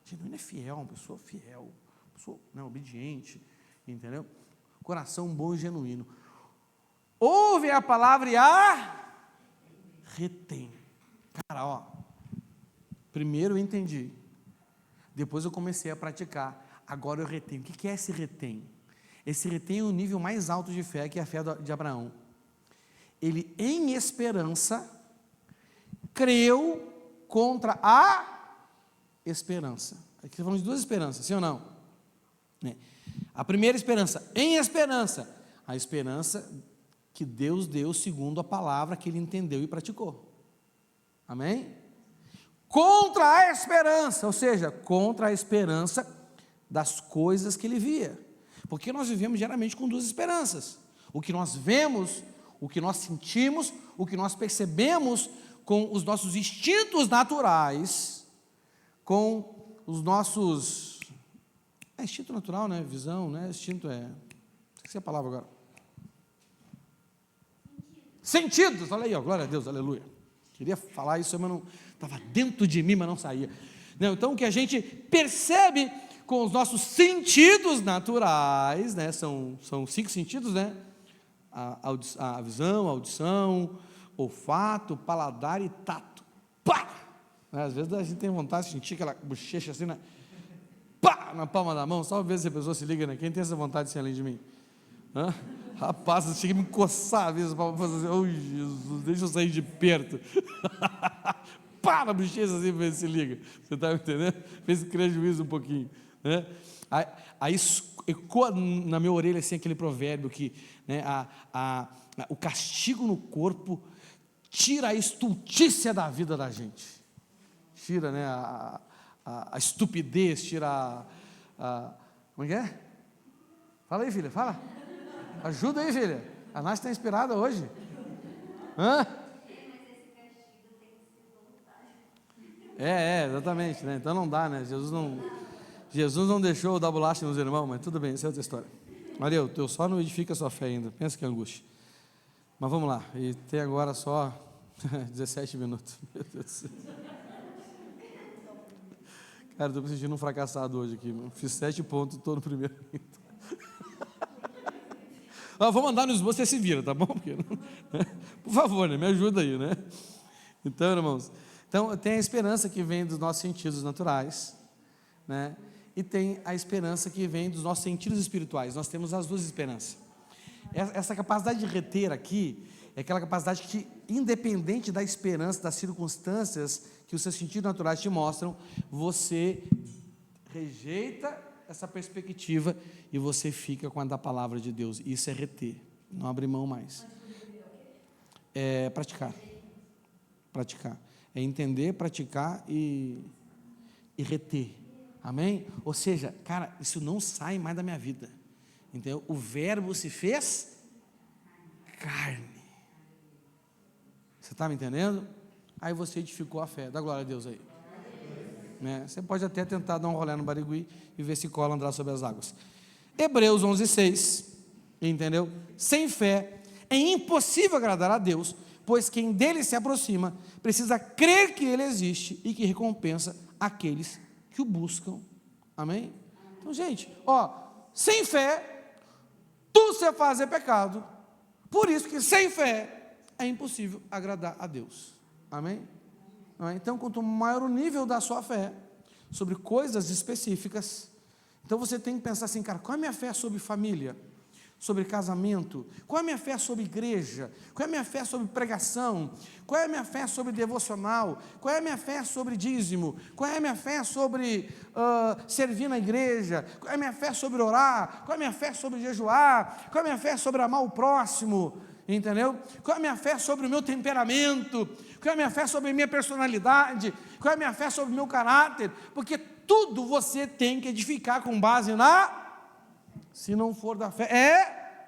Genuíno é fiel, uma pessoa fiel, uma pessoa, né, obediente, entendeu? Coração bom e genuíno. Ouve a palavra e a retém. Cara, primeiro eu entendi. Depois eu comecei a praticar, agora eu retenho. O que é esse retém? Esse retém é o nível mais alto de fé, que é a fé de Abraão. Ele, em esperança, creu contra a esperança. Aqui falamos de duas esperanças, sim ou não? A primeira esperança, em esperança. A esperança que Deus deu segundo a palavra que ele entendeu e praticou. Amém? Contra a esperança, ou seja, contra a esperança das coisas que ele via, porque nós vivemos geralmente com duas esperanças: o que nós vemos, o que nós sentimos, o que nós percebemos com os nossos instintos naturais, com os nossos, instinto natural, né? Visão, né? Instinto esqueci a palavra agora, sentidos, olha aí, glória a Deus, aleluia. Queria falar isso, mas não estava dentro de mim, mas não saía. Não, então, o que a gente percebe com os nossos sentidos naturais, né? São 5 sentidos, né? A visão, a audição, olfato, paladar e tato. Pá! Às vezes a gente tem vontade de sentir aquela bochecha assim, né? Pá! Na palma da mão, só ver se a pessoa se liga, né? Quem tem essa vontade assim além de mim? Rapaz, eu cheguei a me coçar às vezes, para fazer assim, Jesus, deixa eu sair de perto. Pá, na bochecha assim, para ver se liga. Você está me entendendo? Fez criar juízo um pouquinho, né? Aí ecoa na minha orelha assim aquele provérbio que, né, o castigo no corpo tira a estultícia da vida da gente. Tira, né, a estupidez, tira como é que é? Fala aí, filha, fala. Ajuda aí, filha. A Nath está inspirada hoje. Mas esse castigo tem que ser voluntário. Exatamente, né? Então não dá, né? Jesus não deixou eu dar bolacha nos irmãos, mas tudo bem, essa é outra história. Maria, o teu só não edifica a sua fé ainda. Pensa que angústia. Mas vamos lá, e tem agora só 17 minutos. Meu Deus do céu. Cara, estou me sentindo um fracassado hoje aqui. Fiz 7 pontos, estou no primeiro. Vou mandar no esboço, você se vira, tá bom? Porque, por favor, né? Me ajuda aí, né? Então, irmãos, tem a esperança que vem dos nossos sentidos naturais, né? E tem a esperança que vem dos nossos sentidos espirituais. Nós temos as duas esperanças. Essa capacidade de reter aqui é aquela capacidade que, independente da esperança, das circunstâncias que os seus sentidos naturais te mostram, você rejeita essa perspectiva e você fica com a da palavra de Deus. Isso é reter, não abre mão mais. É praticar. É entender, praticar e reter. Amém? Ou seja, cara, isso não sai mais da minha vida. Entendeu? O verbo se fez carne. Você está me entendendo? Aí você edificou a fé. Dá glória a Deus aí. Né? Você pode até tentar dar um rolê no Barigui e ver se cola andar sobre as águas. Hebreus 11:6, entendeu? Sem fé é impossível agradar a Deus, pois quem dele se aproxima precisa crer que ele existe e que recompensa aqueles que o buscam. Amém? Então, gente, sem fé tudo você faz é pecado. Por isso que sem fé é impossível agradar a Deus. Amém? Então, quanto maior o nível da sua fé sobre coisas específicas, então você tem que pensar assim, cara, qual é a minha fé sobre família? Sobre casamento? Qual é a minha fé sobre igreja? Qual é a minha fé sobre pregação? Qual é a minha fé sobre devocional? Qual é a minha fé sobre dízimo? Qual é a minha fé sobre servir na igreja? Qual é a minha fé sobre orar? Qual é a minha fé sobre jejuar? Qual é a minha fé sobre amar o próximo? Entendeu? Qual é a minha fé sobre o meu temperamento? Qual é a minha fé sobre a minha personalidade? Qual é a minha fé sobre o meu caráter? Porque tudo você tem que edificar com base na... Se não for da fé,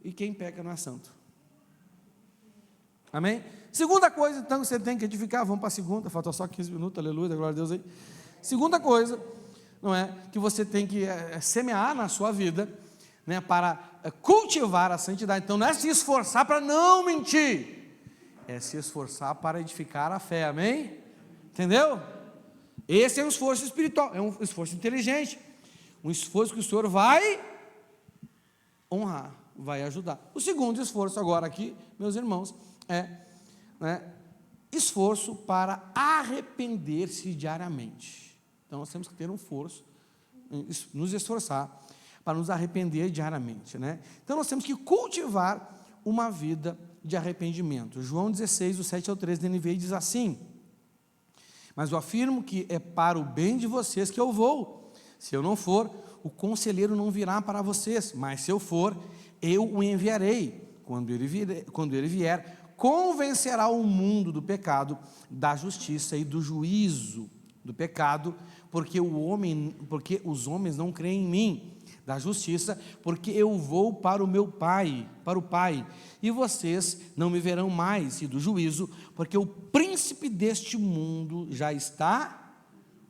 e quem peca não é santo. Amém? Segunda coisa, então, que você tem que edificar, vamos para a segunda, falta só 15 minutos, aleluia, glória a Deus aí. Segunda coisa, não é, que você tem que semear na sua vida, né, para cultivar a santidade. Então, não é se esforçar para não mentir, é se esforçar para edificar a fé, amém? Entendeu? Esse é um esforço espiritual, é um esforço inteligente. Um esforço que o Senhor vai honrar, vai ajudar. O segundo esforço agora aqui, meus irmãos, é esforço para arrepender-se diariamente. Então nós temos que ter um esforço, nos esforçar para nos arrepender diariamente, né? Então nós temos que cultivar uma vida de arrependimento. João 16, do 7 ao 13, da NVI diz assim: mas eu afirmo que é para o bem de vocês que eu vou. Se eu não for, o conselheiro não virá para vocês, mas se eu for, eu o enviarei. Quando ele vier, convencerá o mundo do pecado, da justiça e do juízo. Do pecado, porque os homens não creem em mim. Da justiça, porque eu vou para o meu Pai, para o Pai, e vocês não me verão mais. E do juízo, porque o príncipe deste mundo já está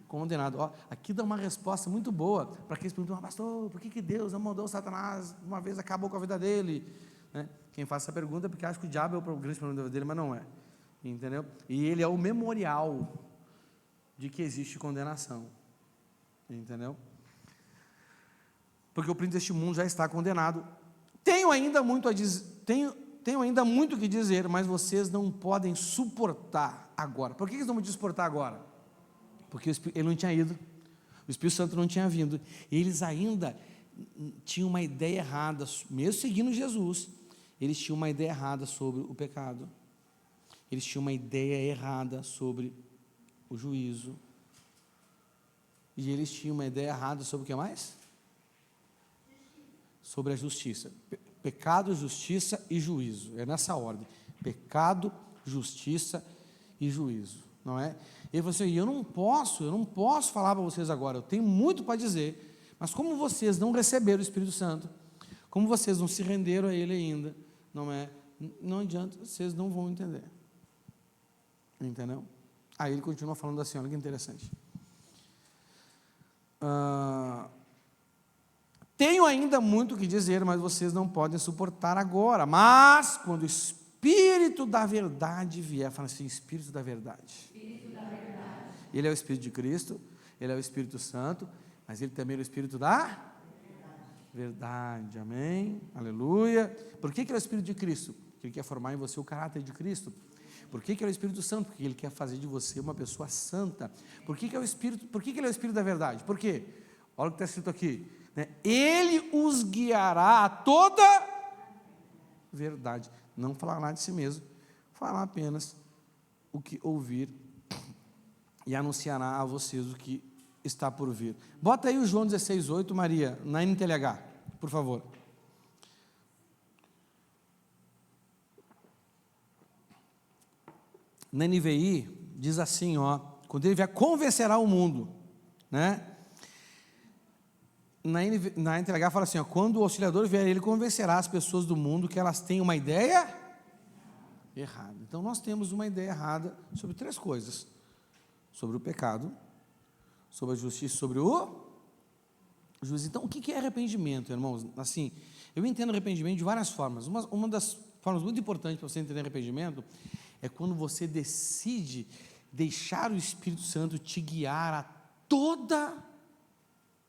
condenado. Aqui dá uma resposta muito boa para aqueles que perguntam: pastor, por que Deus não mandou Satanás uma vez, acabou com a vida dele? Né? Quem faz essa pergunta é porque acha que o diabo é o grande problema da vida dele, mas não é. Entendeu? E ele é o memorial de que existe condenação. Entendeu? Porque o príncipe deste mundo já está condenado. Tenho ainda muito o que dizer, mas vocês não podem suportar agora. Por que eles não podem suportar agora? Porque ele não tinha ido, o Espírito Santo não tinha vindo, eles ainda tinham uma ideia errada, mesmo seguindo Jesus, eles tinham uma ideia errada sobre o pecado, eles tinham uma ideia errada sobre o juízo, e eles tinham uma ideia errada sobre o que mais? Sobre a justiça. Pecado, justiça e juízo, é nessa ordem: pecado, justiça e juízo, não é? E você, eu não posso falar para vocês agora, eu tenho muito para dizer, mas como vocês não receberam o Espírito Santo, como vocês não se renderam a Ele ainda, não adianta, vocês não vão entender. Entendeu? Aí ele continua falando assim, olha que interessante. Tenho tenho ainda muito o que dizer, mas vocês não podem suportar agora. Mas, quando o Espírito da verdade vier, fala assim, Espírito da verdade. Ele é o Espírito de Cristo, Ele é o Espírito Santo, mas Ele também é o Espírito da verdade, amém? Aleluia. Por que Ele é o Espírito de Cristo? Porque Ele quer formar em você o caráter de Cristo. Por que Ele é o Espírito Santo? Porque Ele quer fazer de você uma pessoa santa. Por que Ele é o Espírito da verdade? Por quê? Olha o que está escrito aqui, né? Ele os guiará a toda verdade. Não falará de si mesmo, falará apenas o que ouvir e anunciará a vocês o que está por vir. Bota aí o João 16:8, Maria, na NTLH, por favor. Na NVI, diz assim, ó, quando ele vier, convencerá o mundo, né? Na NTLH fala assim, ó, quando o auxiliador vier, ele convencerá as pessoas do mundo que elas têm uma ideia errada. Então, nós temos uma ideia errada sobre 3 coisas. Sobre o pecado, sobre a justiça, sobre o juízo. Então, o que é arrependimento, irmãos? Assim, eu entendo arrependimento de várias formas. Uma das formas muito importantes para você entender arrependimento é quando você decide deixar o Espírito Santo te guiar a toda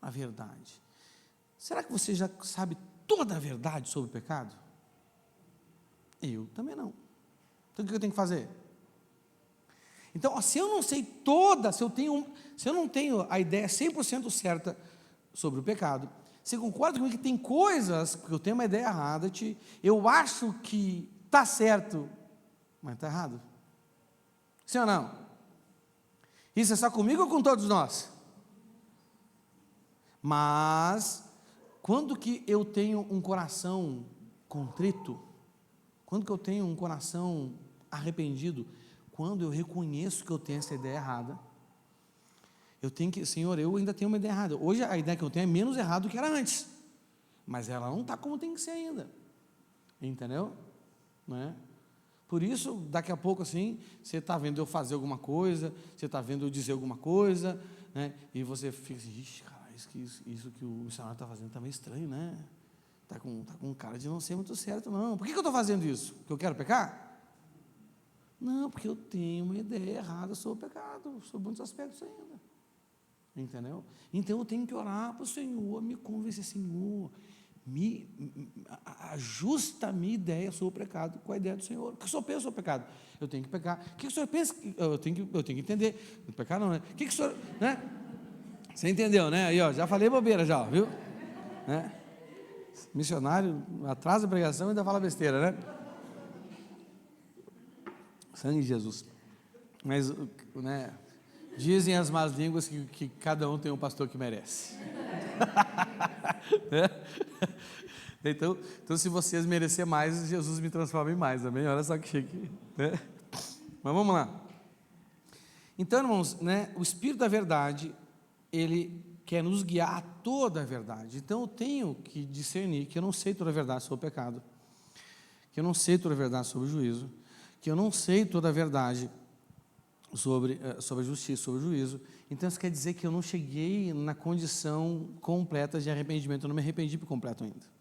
a verdade. Será que você já sabe toda a verdade sobre o pecado? Eu também não. Então, o que eu tenho que fazer? Então, se eu não sei toda, se eu não tenho a ideia 100% certa sobre o pecado, você concorda comigo que tem coisas que eu tenho uma ideia errada, eu acho que está certo, mas está errado? Sim ou não? Isso é só comigo ou com todos nós? Mas, quando que eu tenho um coração contrito, quando que eu tenho um coração arrependido, quando eu reconheço que eu tenho essa ideia errada, eu tenho que, Senhor, eu ainda tenho uma ideia errada. Hoje a ideia que eu tenho é menos errada do que era antes, mas ela não está como tem que ser ainda, entendeu? Não é? Por isso, daqui a pouco assim, você está vendo eu fazer alguma coisa, você está vendo eu dizer alguma coisa, né? E você fica assim, ixi, cara, isso que o missionário está fazendo está meio estranho, né? Está com cara de não ser muito certo, não. Por que eu estou fazendo isso? Porque eu quero pecar? Não, porque eu tenho uma ideia errada sobre o pecado, sobre muitos aspectos ainda, entendeu? Então eu tenho que orar para o Senhor, me convencer, Senhor, ajusta a minha ideia sobre o pecado com a ideia do Senhor. O que o Senhor pensa sobre o pecado? Eu tenho que pecar. O que o Senhor pensa? Eu tenho que entender. O pecado não, né? O que o Senhor, né? Você entendeu, né? Aí, ó, já falei bobeira já, viu? Né? Missionário atrasa a pregação e ainda fala besteira, né? Sangue de Jesus. Mas, né, dizem as más línguas que cada um tem um pastor que merece. Então, se vocês merecerem mais, Jesus me transforma em mais, amém? Olha só que chique, né? Mas vamos lá. Então, irmãos, né, o Espírito da verdade, ele quer nos guiar a toda a verdade. Então, eu tenho que discernir que eu não sei toda a verdade sobre o pecado, que eu não sei toda a verdade sobre o juízo, que eu não sei toda a verdade sobre a justiça, sobre o juízo. Então, isso quer dizer que eu não cheguei na condição completa de arrependimento, eu não me arrependi por completo ainda.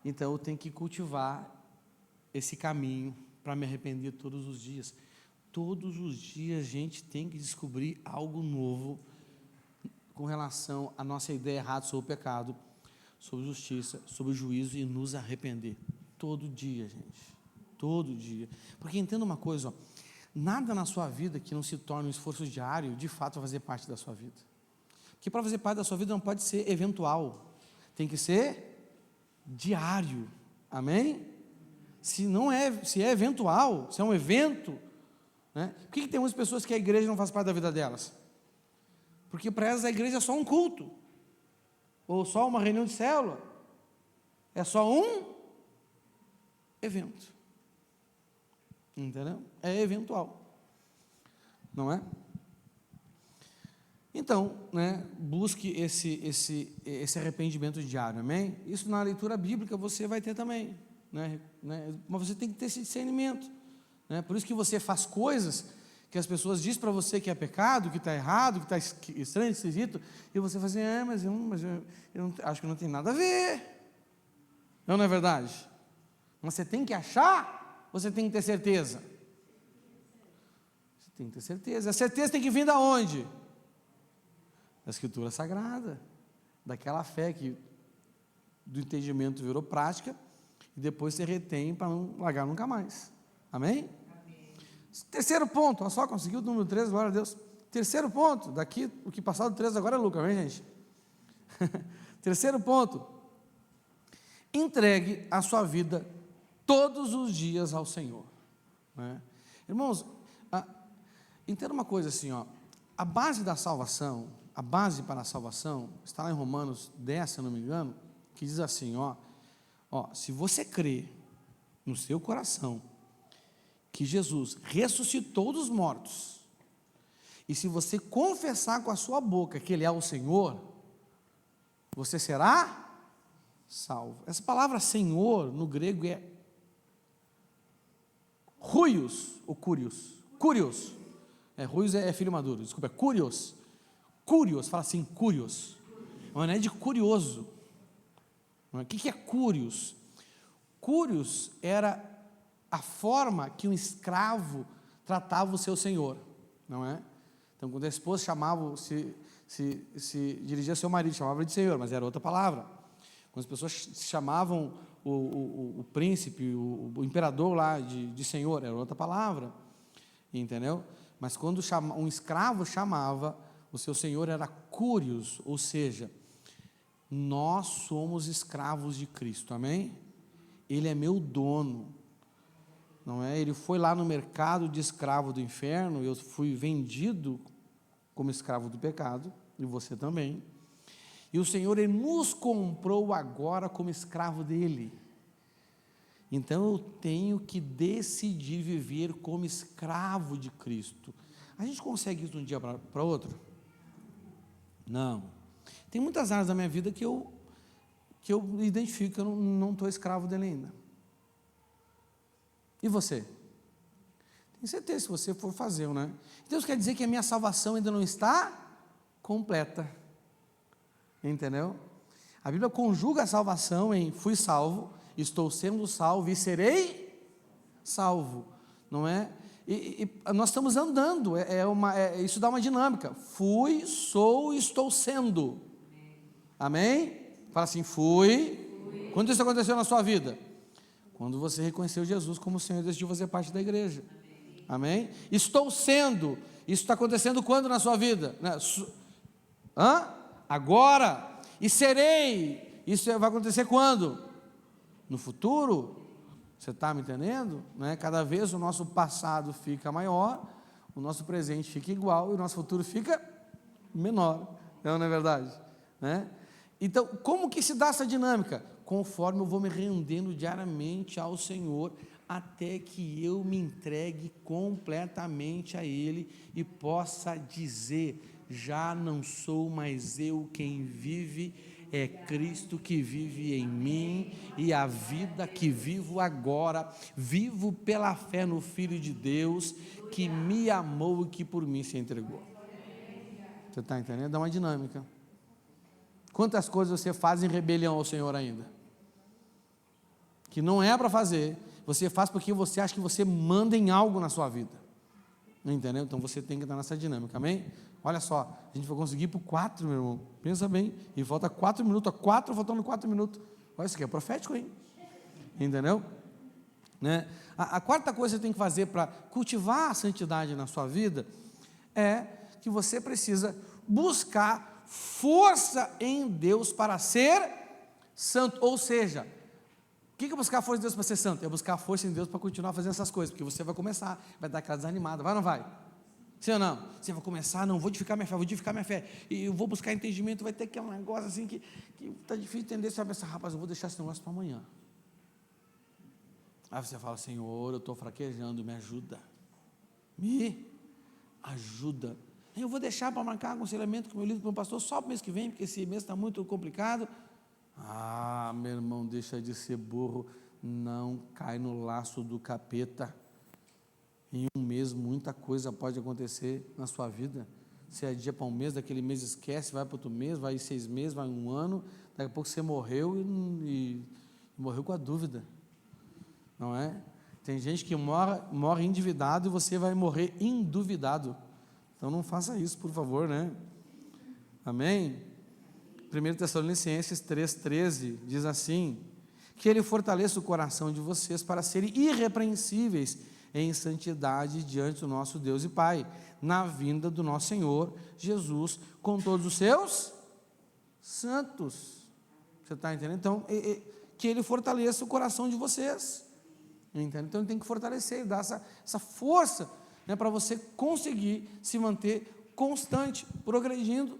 Então, eu tenho que cultivar esse caminho para me arrepender todos os dias. Todos os dias a gente tem que descobrir algo novo com relação à nossa ideia errada sobre o pecado, sobre justiça, sobre o juízo e nos arrepender. Todo dia, gente. Todo dia. Porque entenda uma coisa, ó, nada na sua vida que não se torne um esforço diário, de fato, vai fazer parte da sua vida. Porque para fazer parte da sua vida não pode ser eventual, tem que ser diário. Amém? Se é eventual, se é um evento, né? Por que tem muitas pessoas que a igreja não faz parte da vida delas? Porque para elas a igreja é só um culto, ou só uma reunião de célula, é só um evento. Entendeu? É eventual, não é? Então, né, busque esse arrependimento diário, amém? Isso na leitura bíblica você vai ter também, né? Mas você tem que ter esse discernimento, né? Por isso que você faz coisas que as pessoas dizem para você que é pecado, que está errado, que está estranho, esquisito, e você fala assim, mas eu acho que não tem nada a ver. Não é verdade? Mas você tem que achar, ou você tem que ter certeza? Você tem que ter certeza. A certeza tem que vir da onde? Da Escritura Sagrada, daquela fé que do entendimento virou prática, e depois você retém para não largar nunca mais. Amém? Terceiro ponto, olha só, conseguiu o número 13, glória a Deus. Terceiro ponto, daqui, o que passar do 13 agora é Lucas, amém, gente? Terceiro ponto, entregue a sua vida todos os dias ao Senhor. Né? Irmãos, entenda uma coisa assim, ó, a base da salvação, a base para a salvação, está lá em Romanos 10, se eu não me engano, que diz assim, ó, se você crê no seu coração que Jesus ressuscitou dos mortos, e se você confessar com a sua boca que Ele é o Senhor, você será salvo. Essa palavra Senhor, no grego é Ruios, ou Curios, Ruios é filho maduro, desculpa, é Curios, fala assim, Curios, não é de curioso. O que é Curios? Curios era a forma que um escravo tratava o seu senhor, não é? Então, quando a esposa chamava, se dirigia ao seu marido, chamava de senhor, mas era outra palavra. Quando as pessoas chamavam o príncipe, o imperador lá de senhor, era outra palavra, entendeu? Mas quando um escravo chamava, o seu senhor era Curios, ou seja, nós somos escravos de Cristo, amém? Ele é meu dono, não é? Ele foi lá no mercado de escravo do inferno, eu fui vendido como escravo do pecado, e você também, e o Senhor, Ele nos comprou agora como escravo dEle, então eu tenho que decidir viver como escravo de Cristo. A gente consegue isso de um dia para outro? Não. Tem muitas áreas da minha vida que eu identifico que eu não estou escravo dele ainda. E você? Tenho certeza, se você for fazer, né? Então isso quer dizer que a minha salvação ainda não está completa. Entendeu? A Bíblia conjuga a salvação em fui salvo, estou sendo salvo e serei salvo. Não é? E nós estamos andando, isso dá uma dinâmica. Fui, sou, estou sendo. Amém? Fala assim, fui. Quando isso aconteceu na sua vida? Quando você reconheceu Jesus como Senhor e decidiu fazer parte da igreja. Amém? Estou sendo. Isso está acontecendo quando na sua vida? Agora. E serei. Isso vai acontecer quando? No futuro. Você está me entendendo? Né? Cada vez o nosso passado fica maior, o nosso presente fica igual e o nosso futuro fica menor. Não é verdade? Né? Então, como que se dá essa dinâmica? Conforme eu vou me rendendo diariamente ao Senhor, até que eu me entregue completamente a Ele e possa dizer, já não sou mais eu quem vive, é Cristo que vive em mim, e a vida que vivo agora, vivo pela fé no Filho de Deus, que me amou e que por mim se entregou. Você está entendendo? Dá uma dinâmica. Quantas coisas você faz em rebelião ao Senhor ainda? Que não é para fazer, você faz porque você acha que você manda em algo na sua vida. Entendeu? Então você tem que estar nessa dinâmica, amém? Olha só, a gente vai conseguir ir para o 4, meu irmão. Pensa bem, e falta 4 minutos, faltando 4 minutos. Olha, isso aqui é profético, hein? Entendeu? Né? A quarta coisa que você tem que fazer para cultivar a santidade na sua vida é que você precisa buscar força em Deus para ser santo. Ou seja, o que é buscar a força em Deus para ser santo? É buscar a força em Deus para continuar fazendo essas coisas, porque você vai começar, vai dar aquela desanimada, vai ou não vai? Sim ou não? Você vai começar, não, vou edificar minha fé, e eu vou buscar entendimento, vai ter que um negócio assim que está difícil de entender, você vai pensar, rapaz, eu vou deixar esse negócio para amanhã. Aí você fala, Senhor, eu estou fraquejando, me ajuda. Eu vou deixar para marcar aconselhamento com o meu líder, com o meu pastor, só para o mês que vem, porque esse mês está muito complicado. Meu irmão, deixa de ser burro, não cai no laço do capeta. Em um mês, muita coisa pode acontecer na sua vida. Se é dia para um mês, daquele mês esquece, vai para outro mês, vai 6 meses, vai 1 ano, daqui a pouco você morreu e morreu com a dúvida, não é? Tem gente que morre endividado e você vai morrer enduvidado. Então não faça isso, por favor, né? Amém? 1 Tessalonicenses 3,13 diz assim: que Ele fortaleça o coração de vocês para serem irrepreensíveis em santidade diante do nosso Deus e Pai, na vinda do nosso Senhor Jesus, com todos os seus santos. Você está entendendo? Então, que Ele fortaleça o coração de vocês. Entende? Então, Ele tem que fortalecer e dar essa força, né, para você conseguir se manter constante, progredindo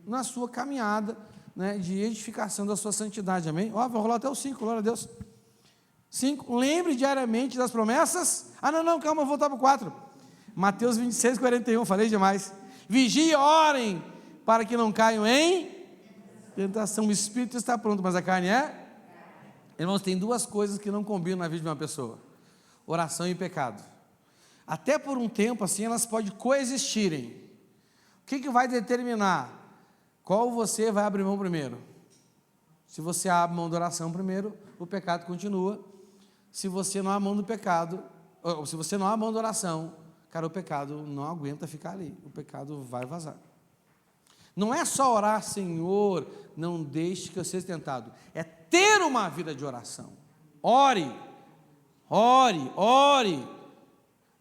na sua caminhada, né, de edificação da sua santidade. Amém? Ó, vai rolar até o 5, glória a Deus. 5, lembre diariamente das promessas. Não, calma, vou voltar para o 4. Mateus 26, 41, falei demais. Vigie e orem, para que não caiam em tentação. O espírito está pronto, mas a carne é? Irmãos, tem 2 coisas que não combinam na vida de uma pessoa: oração e pecado. Até por um tempo assim, elas podem coexistirem. O que vai determinar qual você vai abrir mão primeiro? Se você abre mão da oração primeiro, o pecado continua. Se você não abre mão do pecado, ou se você não abre mão da oração, cara, o pecado não aguenta ficar ali, o pecado vai vazar. Não é só orar, Senhor, não deixe que eu seja tentado, é ter uma vida de oração. Ore,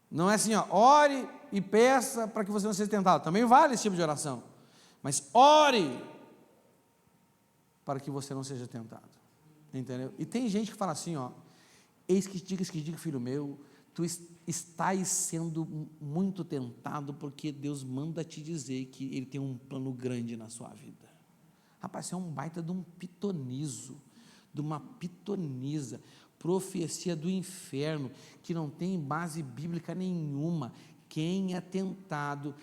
não é assim, ore e peça para que você não seja tentado, também vale esse tipo de oração, mas ore para que você não seja tentado, entendeu? E tem gente que fala assim, eis que diga, filho meu, tu estás sendo muito tentado, porque Deus manda te dizer que Ele tem um plano grande na sua vida. Rapaz, isso é um baita de um pitonizo, de uma pitonisa, profecia do inferno, que não tem base bíblica nenhuma. Quem é tentado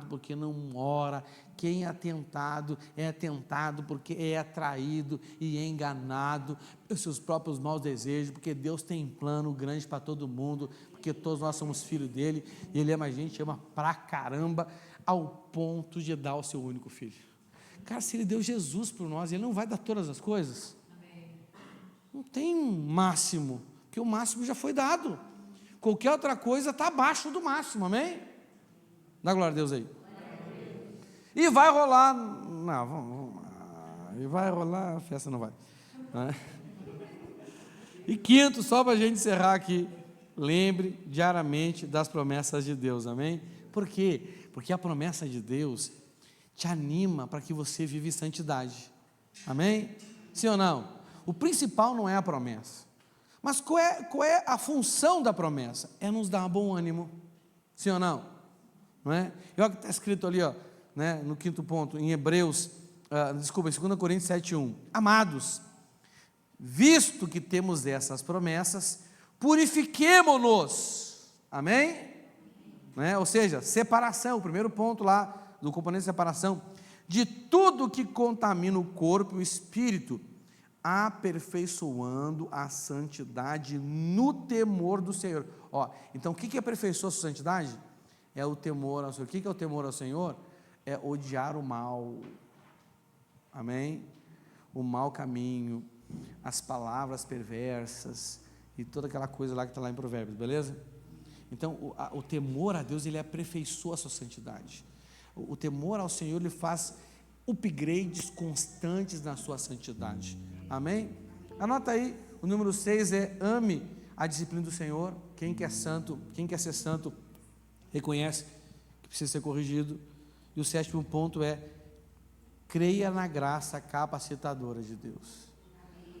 porque não ora. Quem é tentado porque é atraído e é enganado pelos seus próprios maus desejos, porque Deus tem plano grande para todo mundo, porque todos nós somos filhos dele, e Ele ama a gente, ama pra caramba, ao ponto de dar o seu único filho. Cara, se Ele deu Jesus por nós, Ele não vai dar todas as coisas? Amém. Não tem um máximo, porque o máximo já foi dado. Qualquer outra coisa está abaixo do máximo, amém? Dá glória a Deus aí. E vai rolar, a festa não vai. Né? E 5º, só para a gente encerrar aqui, lembre diariamente das promessas de Deus, amém? Por quê? Porque a promessa de Deus te anima para que você viva em santidade, amém? Sim ou não? O principal não é a promessa. Mas qual é a função da promessa? É nos dar bom ânimo, sim ou não? Não é? E olha o que está escrito ali, né, no 5º ponto, em Hebreus, em 2 Coríntios 7,1. Amados, visto que temos essas promessas, purifiquemo-nos, amém? Né? Ou seja, separação, o primeiro ponto lá, do componente de separação, de tudo que contamina o corpo e o espírito, aperfeiçoando a santidade no temor do Senhor. Então o que aperfeiçoa a sua santidade? É o temor ao Senhor. O que é o temor ao Senhor? É odiar o mal, amém? O mau caminho, as palavras perversas e toda aquela coisa lá que está lá em Provérbios, beleza? Então o temor a Deus, ele aperfeiçoa a sua santidade. O temor ao Senhor, ele faz upgrades constantes na sua santidade, amém? Anota aí, o número 6 é: ame a disciplina do Senhor. Quem quer ser santo, reconhece que precisa ser corrigido. E o 7º ponto é: creia na graça capacitadora de Deus.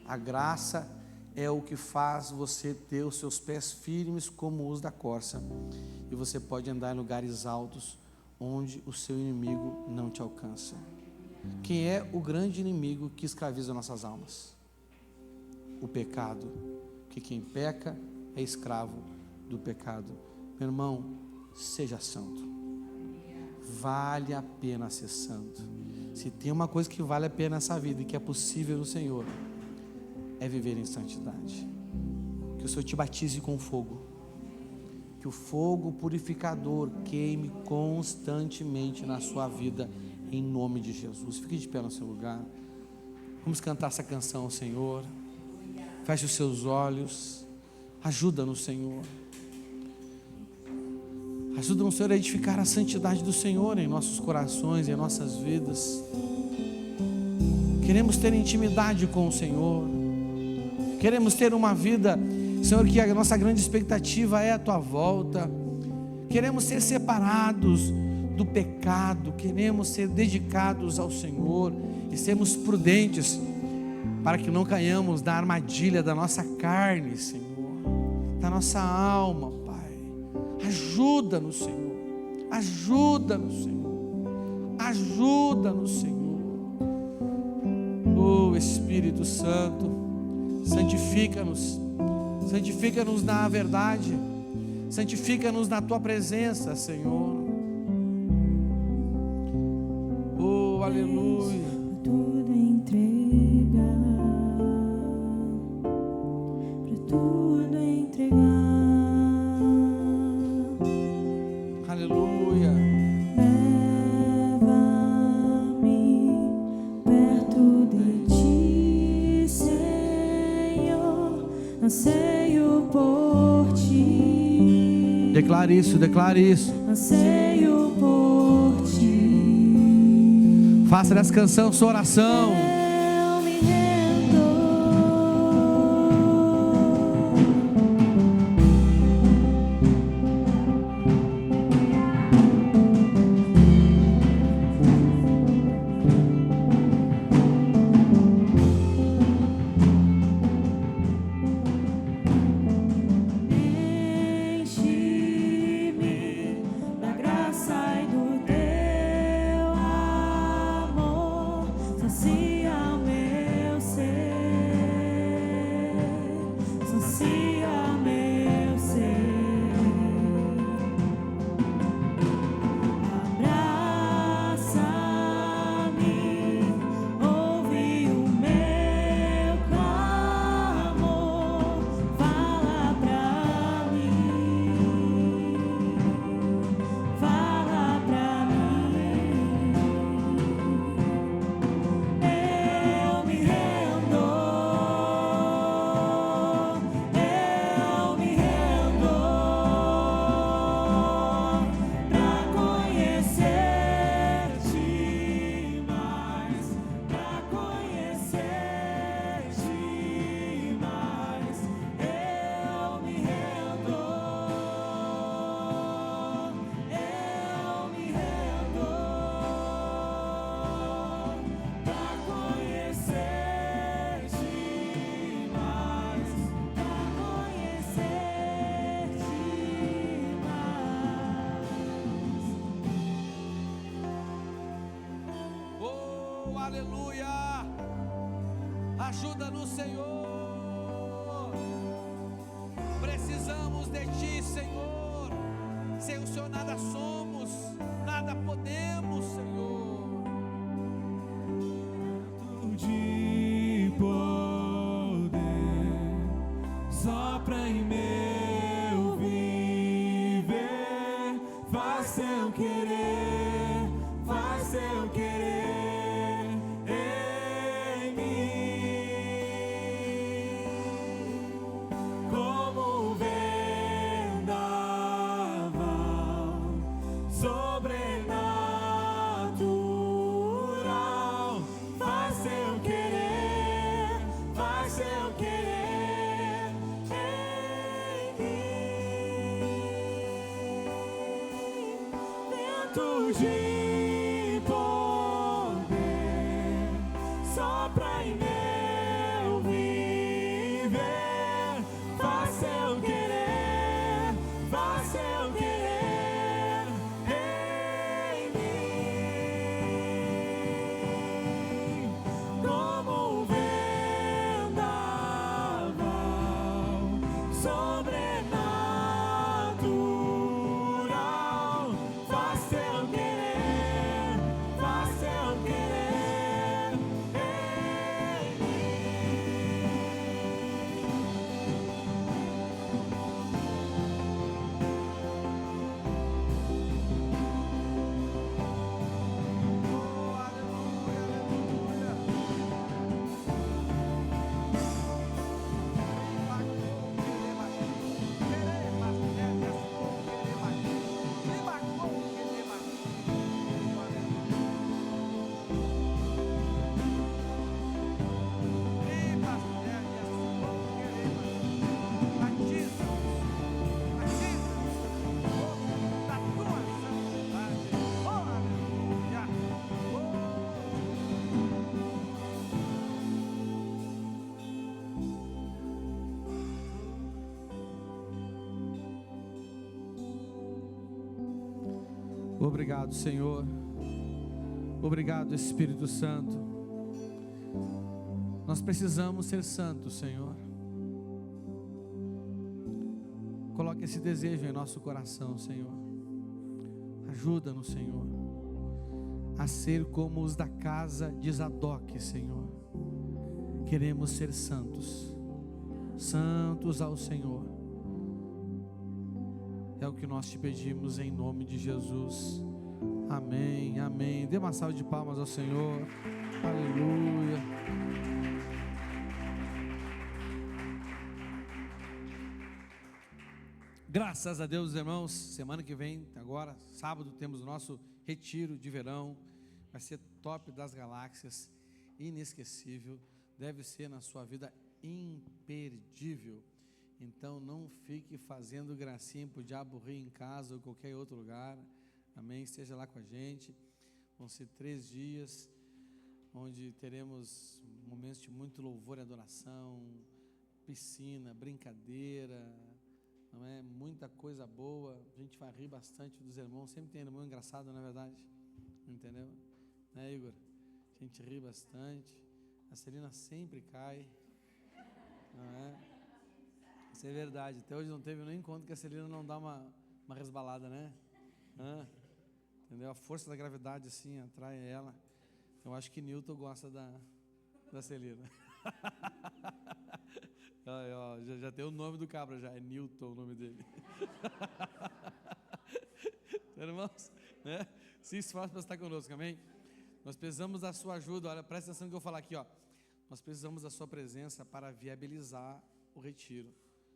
A graça é o que faz você ter os seus pés firmes como os da corça, e você pode andar em lugares altos, onde o seu inimigo não te alcança. Quem é o grande inimigo que escraviza nossas almas? O pecado, que quem peca é escravo do pecado. Meu irmão, seja santo. Vale a pena ser santo. Se tem uma coisa que vale a pena nessa vida e que é possível no Senhor, é viver em santidade. Que o Senhor te batize com fogo, que o fogo purificador queime constantemente na sua vida, em nome de Jesus. Fique de pé no seu lugar. Vamos cantar essa canção ao Senhor. Feche os seus olhos. Ajuda-nos, Senhor. Ajuda-nos, Senhor, a edificar a santidade do Senhor em nossos corações, em nossas vidas. Queremos ter intimidade com o Senhor. Queremos ter uma vida, Senhor, que a nossa grande expectativa é a Tua volta. Queremos ser separados do pecado. Queremos ser dedicados ao Senhor e sermos prudentes para que não caiamos na armadilha da nossa carne, Senhor, da nossa alma, Pai. Ajuda-nos, Senhor. Ajuda-nos, Senhor. Ajuda-nos, Senhor. Oh, Espírito Santo, santifica-nos. Santifica-nos na verdade. Santifica-nos na Tua presença, Senhor. Oh, aleluia. Tudo entregar, pra tudo entregar. Aleluia. Leva-me perto de Ti, Senhor. Anseio por Ti. Declare isso, declare isso. Anseio por Ti. Faça dessa canção sua oração. Eu me rendo. Enche-me da graça e do Teu amor. Sacia meu ser. Sacia meu ser. Abraça-me, ouve o meu clamor, fala pra mim, fala pra mim. Eu me rendo, pra conhecer-te mais, pra conhecer-te mais. Eu me rendo, pra conhecer-te mais, pra conhecer-te mais. Oh, aleluia. Ajuda-nos, Senhor. Precisamos de Ti, Senhor. Sem o Senhor nada somos, nada podemos, Senhor. De poder sopra em meu viver, faz Seu querer, faz Seu querer em mim, como vendaval sobrenatural. Faz Seu querer, faz Seu querer em mim. Vento de poder sopra em meu viver, faz Seu querer, faz Seu querer em mim, como vendaval sobrenatural. Faz Seu querer, faz Seu querer em Obrigado, Senhor. Obrigado, Espírito Santo. Nós precisamos ser santos, Senhor. Coloque esse desejo em nosso coração, Senhor. Ajuda-nos, Senhor, a ser como os da casa de Zadok, Senhor. Queremos ser santos, santos ao Senhor. É o que nós te pedimos em nome de Jesus. Amém, amém. Dê uma salva de palmas ao Senhor. Aleluia. Graças a Deus, irmãos. Semana que vem, agora, sábado, temos o nosso retiro de verão. Vai ser top das galáxias, inesquecível. Deve ser na sua vida imperdível. Então não fique fazendo gracinha para o diabo rir em casa ou em qualquer outro lugar. Amém? Esteja lá com a gente. Vão ser 3 dias onde teremos momentos de muito louvor e adoração, piscina, brincadeira, não é? Muita coisa boa. A gente vai rir bastante dos irmãos. Sempre tem irmão engraçado, não é verdade? Entendeu? Né, Igor? A gente ri bastante. A Celina sempre cai, não é? Isso é verdade. Até hoje não teve nem encontro que a Celina não dá uma resbalada, né? Entendeu? A força da gravidade assim atrai ela. Eu acho que Newton gosta da Celina. Já tem o nome do cabra já, é Newton o nome dele. Irmãos, né? Se esforce para estar conosco, amém? Nós precisamos da sua ajuda. Olha, presta atenção no que eu vou falar aqui, ó. Nós precisamos da sua presença para viabilizar o retiro.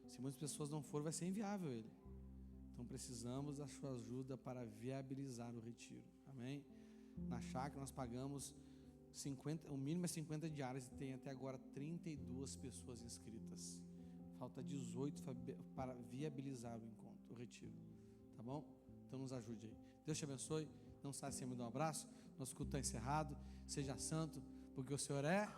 Se muitas pessoas não forem, vai ser inviável ele. Então precisamos da sua ajuda para viabilizar o retiro, amém? Na chácara nós pagamos 50, o mínimo é 50 diárias e tem até agora 32 pessoas inscritas. Falta 18 para viabilizar o encontro, o retiro, tá bom? Então nos ajude aí. Deus te abençoe. Não saia sem me dar um abraço. Nosso culto está encerrado. Seja santo, porque o Senhor é